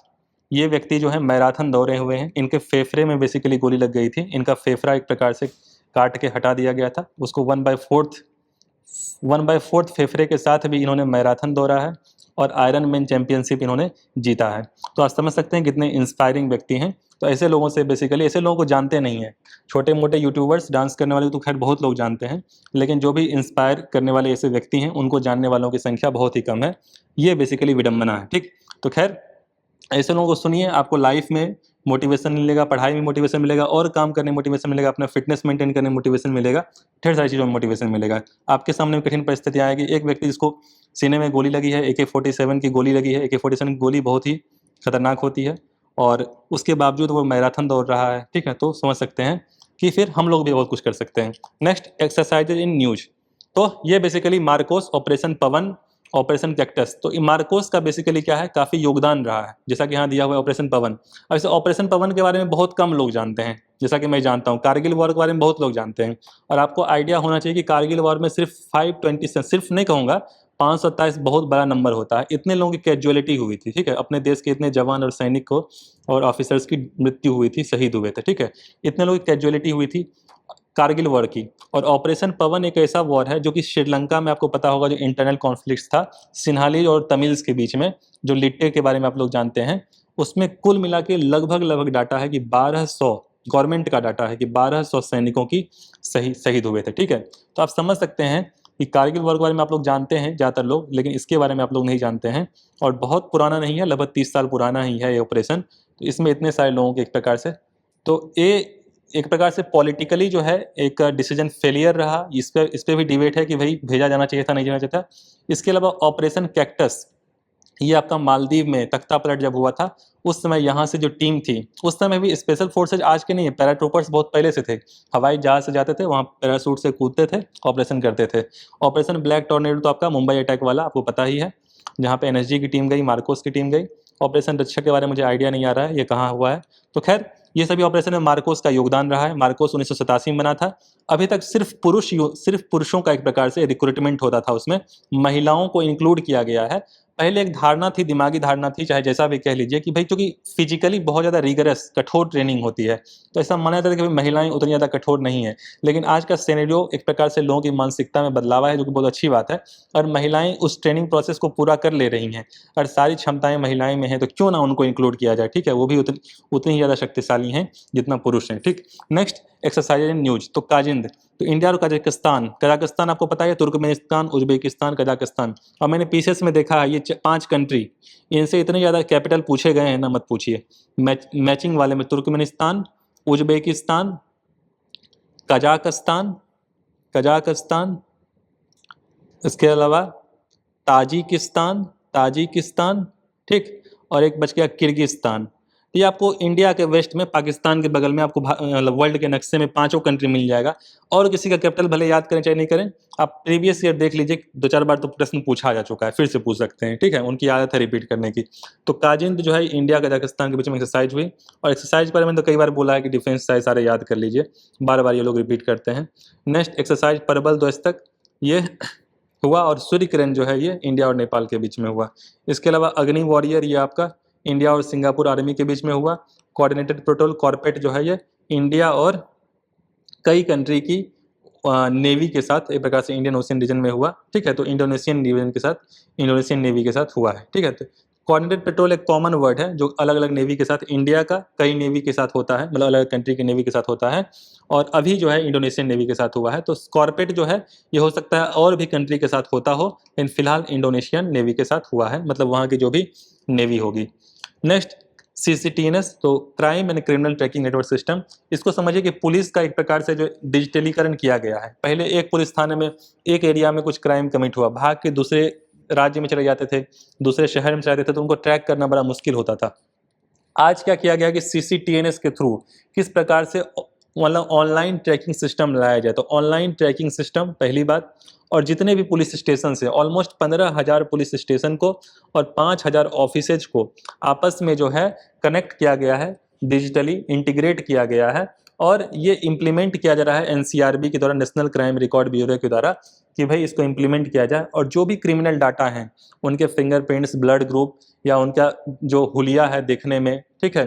ये व्यक्ति जो है मैराथन दौड़े हुए हैं, इनके फेफड़े में बेसिकली गोली लग गई थी, इनका फेफड़ा एक प्रकार से काट के हटा दिया गया था, उसको 1/4 फेफड़े के साथ भी इन्होंने मैराथन दौड़ा है, और आयरन मैन चैंपियनशिप इन्होंने जीता है। तो आप समझ सकते हैं कितने इंस्पायरिंग व्यक्ति हैं। तो ऐसे लोगों से बेसिकली, ऐसे लोगों को जानते नहीं हैं, छोटे मोटे यूट्यूबर्स, डांस करने वाले तो खैर बहुत लोग जानते हैं, लेकिन जो भी इंस्पायर करने वाले ऐसे व्यक्ति हैं उनको जानने वालों की संख्या बहुत ही कम है। ये बेसिकली विडम्बना है, ठीक। तो खैर ऐसे लोगों को सुनिए, आपको लाइफ में मोटिवेशन मिलेगा, पढ़ाई में मोटिवेशन मिलेगा, और काम करने में मोटिवेशन मिलेगा, अपना फिटनेस मेंटेन करने में मोटिवेशन मिलेगा, ढेर सारी चीज़ों में मोटिवेशन मिलेगा। आपके सामने कठिन परिस्थिति आएगी, एक व्यक्ति जिसको सीने में गोली लगी है, AK-47 की गोली लगी है, AK-47 की गोली बहुत ही खतरनाक होती है, और उसके बावजूद वो मैराथन दौड़ रहा है, ठीक है। तो समझ सकते हैं कि फिर हम लोग भी बहुत कुछ कर सकते हैं। Next, exercises in news. तो ये बेसिकली मार्कोस, ऑपरेशन पवन, ऑपरेशन कैक्टस। तो मार्कोस का बेसिकली क्या है, काफ़ी योगदान रहा है, जैसा कि यहाँ दिया हुआ है ऑपरेशन पवन। अब इसे ऑपरेशन पवन के बारे में बहुत कम लोग जानते हैं, जैसा कि मैं जानता हूँ। कारगिल वॉर के बारे में बहुत लोग जानते हैं, और आपको आइडिया होना चाहिए कि कारगिल वॉर में सिर्फ 527, सिर्फ नहीं कहूँगा, 527 बहुत बड़ा नंबर होता है, इतने लोगों की कैजुअलिटी हुई थी, ठीक है। अपने देश के इतने जवान और सैनिक को और ऑफिसर्स की मृत्यु हुई थी, शहीद हुए थे, ठीक है। इतने लोगों की कैजुअलिटी हुई थी कारगिल वॉर की। और ऑपरेशन पवन एक ऐसा वॉर है जो कि श्रीलंका में, आपको पता होगा, जो इंटरनल कॉन्फ्लिक्ट था सिन्हाली और तमिल्स के बीच में, जो लिट्टे के बारे में आप लोग जानते हैं, उसमें कुल मिला के लगभग डाटा है कि 1200, गवर्नमेंट का डाटा है कि 1200 सैनिकों की शहीद हुए थे, ठीक है। तो आप समझ सकते हैं कि कारगिल वॉर के बारे में आप लोग जानते हैं ज़्यादातर लोग, लेकिन इसके बारे में आप लोग नहीं जानते हैं। और बहुत पुराना नहीं है, लगभग 30 साल पुराना ही है ये ऑपरेशन। तो इसमें इतने सारे लोगों के एक प्रकार से, तो ये एक प्रकार से पॉलिटिकली जो है एक डिसीजन फेलियर रहा। इस पे भी डिबेट है कि भाई भेजा जाना चाहिए था, नहीं जाना चाहिए था। इसके अलावा ऑपरेशन कैक्टस, ये आपका मालदीव में तख्ता पलट जब हुआ था, उस समय यहाँ से जो टीम थी, उस समय भी स्पेशल फोर्सेज आज के नहीं है, पैराट्रूपर्स बहुत पहले से थे, हवाई जहाज से जाते थे, वहाँ पैरासूट से कूदते थे, ऑपरेशन करते थे। ऑपरेशन ब्लैक टॉर्नेडो तो आपका मुंबई अटैक वाला आपको पता ही है, जहाँ पे एनएसजी की टीम गई, मार्कोस की टीम गई। ऑपरेशन रक्षा के बारे में मुझे आइडिया नहीं आ रहा है ये कहाँ हुआ है। तो खैर, ये सभी ऑपरेशन में मार्कोस का योगदान रहा है। मार्कोस 1987 में बना था। अभी तक सिर्फ पुरुषों का एक प्रकार से रिक्रूटमेंट होता था, उसमें महिलाओं को इंक्लूड किया गया है। पहले एक धारणा थी, दिमागी धारणा थी, चाहे जैसा भी कह लीजिए, कि भाई चूंकि फिजिकली बहुत ज़्यादा रिगरस, कठोर ट्रेनिंग होती है, तो ऐसा माना जाता है कि भाई महिलाएं उतनी ज़्यादा कठोर नहीं है। लेकिन आज का सिनेरियो एक प्रकार से लोगों की मानसिकता में बदलाव है, जो कि बहुत अच्छी बात है। और महिलाएं उस ट्रेनिंग प्रोसेस को पूरा कर ले रही हैं, और सारी क्षमताएं महिलाएं में हैं, तो क्यों ना उनको इंक्लूड किया जाए, ठीक है। वो भी उतनी ही ज़्यादा शक्तिशाली हैं जितना पुरुष हैं, ठीक। Next, exercise in news. तो काजिंद, तो इंडिया और कजाकिस्तान, कजाकिस्तान आपको पता है, तुर्कमेनिस्तान, उज्बेकिस्तान, कजाकिस्तान। और मैंने पीसेस में देखा है, ये 5 कंट्री, इनसे इतने ज़्यादा कैपिटल पूछे गए हैं ना, मत पूछिए। मैचिंग वाले में तुर्कमेनिस्तान, उज्बेकिस्तान, कजाकिस्तान, कजाकिस्तान, इसके अलावा ताजिकिस्तान, ताजिकिस्तान, ठीक। और एक बच गया किर्गिस्तान। ये आपको इंडिया के वेस्ट में, पाकिस्तान के बगल में, आपको वर्ल्ड के नक्शे में 5 कंट्री मिल जाएगा। और किसी का कैपिटल भले याद करें चाहे नहीं करें, आप प्रीवियस ईयर देख लीजिए, 2-4 बार तो प्रश्न पूछा जा चुका है, फिर से पूछ सकते हैं, ठीक है। उनकी आदत है रिपीट करने की। तो काजिंद जो है इंडिया कजाकिस्तान के बीच में एक्सरसाइज हुई। और एक्सरसाइज पर मैंने तो कई बार बोला है कि डिफेंस सारे याद कर लीजिए, बार बार ये लोग रिपीट करते हैं। नेक्स्ट, एक्सरसाइज परबल द्वस्तक, ये हुआ। और सूर्य किरण जो है ये इंडिया और नेपाल के बीच में हुआ। इसके अलावा अग्नि वॉरियर, ये आपका इंडिया और सिंगापुर आर्मी के बीच में हुआ। कोऑर्डिनेटेड पेट्रोल कॉर्पेट जो है ये इंडिया और कई कंट्री की नेवी के साथ, एक प्रकार से इंडियन ओशियन रीजन में हुआ, ठीक है। तो इंडोनेशियन रीजन के साथ, इंडोनेशियन नेवी के साथ हुआ है, ठीक है। तो कोऑर्डिनेटेड पेट्रोल एक कॉमन वर्ड है जो अलग अलग नेवी के साथ, इंडिया का कई नेवी के साथ होता है, मतलब अलग अलग कंट्री की नेवी के साथ होता है। और अभी जो है इंडोनेशियन नेवी के साथ हुआ है। तो स्कॉर्पेट जो है ये हो सकता है और भी कंट्री के साथ होता हो, लेकिन फिलहाल इंडोनेशियन नेवी के साथ हुआ है, मतलब वहाँ की जो भी नेवी होगी। नेक्स्ट, CCTNS, तो crime and criminal tracking network system. इसको समझिए कि पुलिस का एक प्रकार से जो डिजिटलीकरण किया गया है। पहले एक पुलिस थाने में, एक एरिया में कुछ क्राइम कमिट हुआ, भाग के दूसरे राज्य में चले जाते थे, दूसरे शहर में चले जाते थे, तो उनको ट्रैक करना बड़ा मुश्किल होता था। आज क्या किया गया कि CCTNS के थ्रू किस प्रकार से मतलब ऑनलाइन ट्रैकिंग सिस्टम लाया जाए। तो ऑनलाइन ट्रैकिंग सिस्टम पहली बात, और जितने भी पुलिस स्टेशन है, ऑलमोस्ट 15,000 पुलिस स्टेशन को और 5,000 ऑफिसेज को आपस में जो है कनेक्ट किया गया है, डिजिटली इंटीग्रेट किया गया है। और ये इम्प्लीमेंट किया जा रहा है NCRB के द्वारा, नेशनल क्राइम रिकॉर्ड ब्यूरो के द्वारा, कि भाई इसको इम्प्लीमेंट किया जाए। और जो भी क्रिमिनल डाटा हैं, उनके फिंगरप्रिंट्स, ब्लड ग्रुप, या उनका जो हुलिया है देखने में, ठीक है,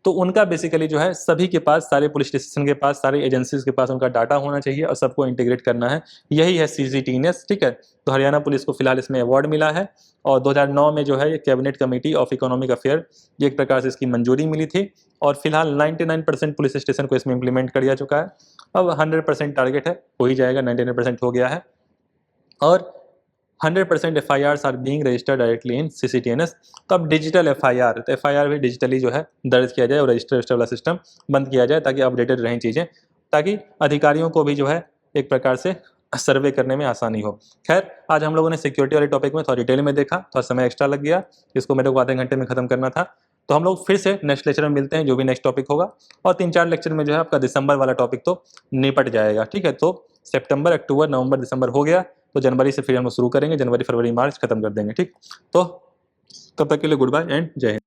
तो उनका बेसिकली जो है सभी के पास, सारे पुलिस स्टेशन के पास, सारे एजेंसीज के पास उनका डाटा होना चाहिए, और सबको इंटीग्रेट करना है। यही है CCTNS, ठीक है। तो हरियाणा पुलिस को फिलहाल इसमें अवार्ड मिला है। और 2009 में जो है ये cabinet committee of economic affair, ये एक प्रकार से इसकी मंजूरी मिली थी। और फिलहाल 99% पुलिस स्टेशन को इसमें इम्प्लीमेंट कर दिया चुका है। अब 100% टारगेट है, हो ही जाएगा, 99% हो गया है। और 100% FIRs are being registered directly in CCTNS। तो अब डिजिटल FIR, तो FIR भी डिजिटली जो है दर्ज किया जाए, और रजिस्टर वाला सिस्टम बंद किया जाए, ताकि अपडेटेड रहें चीज़ें, ताकि अधिकारियों को भी जो है एक प्रकार से सर्वे करने में आसानी हो। खैर, आज हम लोगों ने सिक्योरिटी वाले टॉपिक में थोड़ा डिटेल में देखा, थोड़ा समय एक्स्ट्रा लग गया, इसको मेरे को आधे घंटे में ख़त्म करना था। तो हम लोग फिर से नेक्स्ट लेक्चर में मिलते हैं, जो भी नेक्स्ट टॉपिक होगा, और 3-4 लेक्चर में जो है आपका दिसंबर वाला टॉपिक तो निपट जाएगा। ठीक है, तो सितंबर, अक्टूबर, नवंबर, दिसंबर हो गया, तो जनवरी से फिर हम लोग शुरू करेंगे, जनवरी, फरवरी, मार्च खत्म कर देंगे। ठीक, तो तब तक के लिए गुड बाय एंड जय हिंद।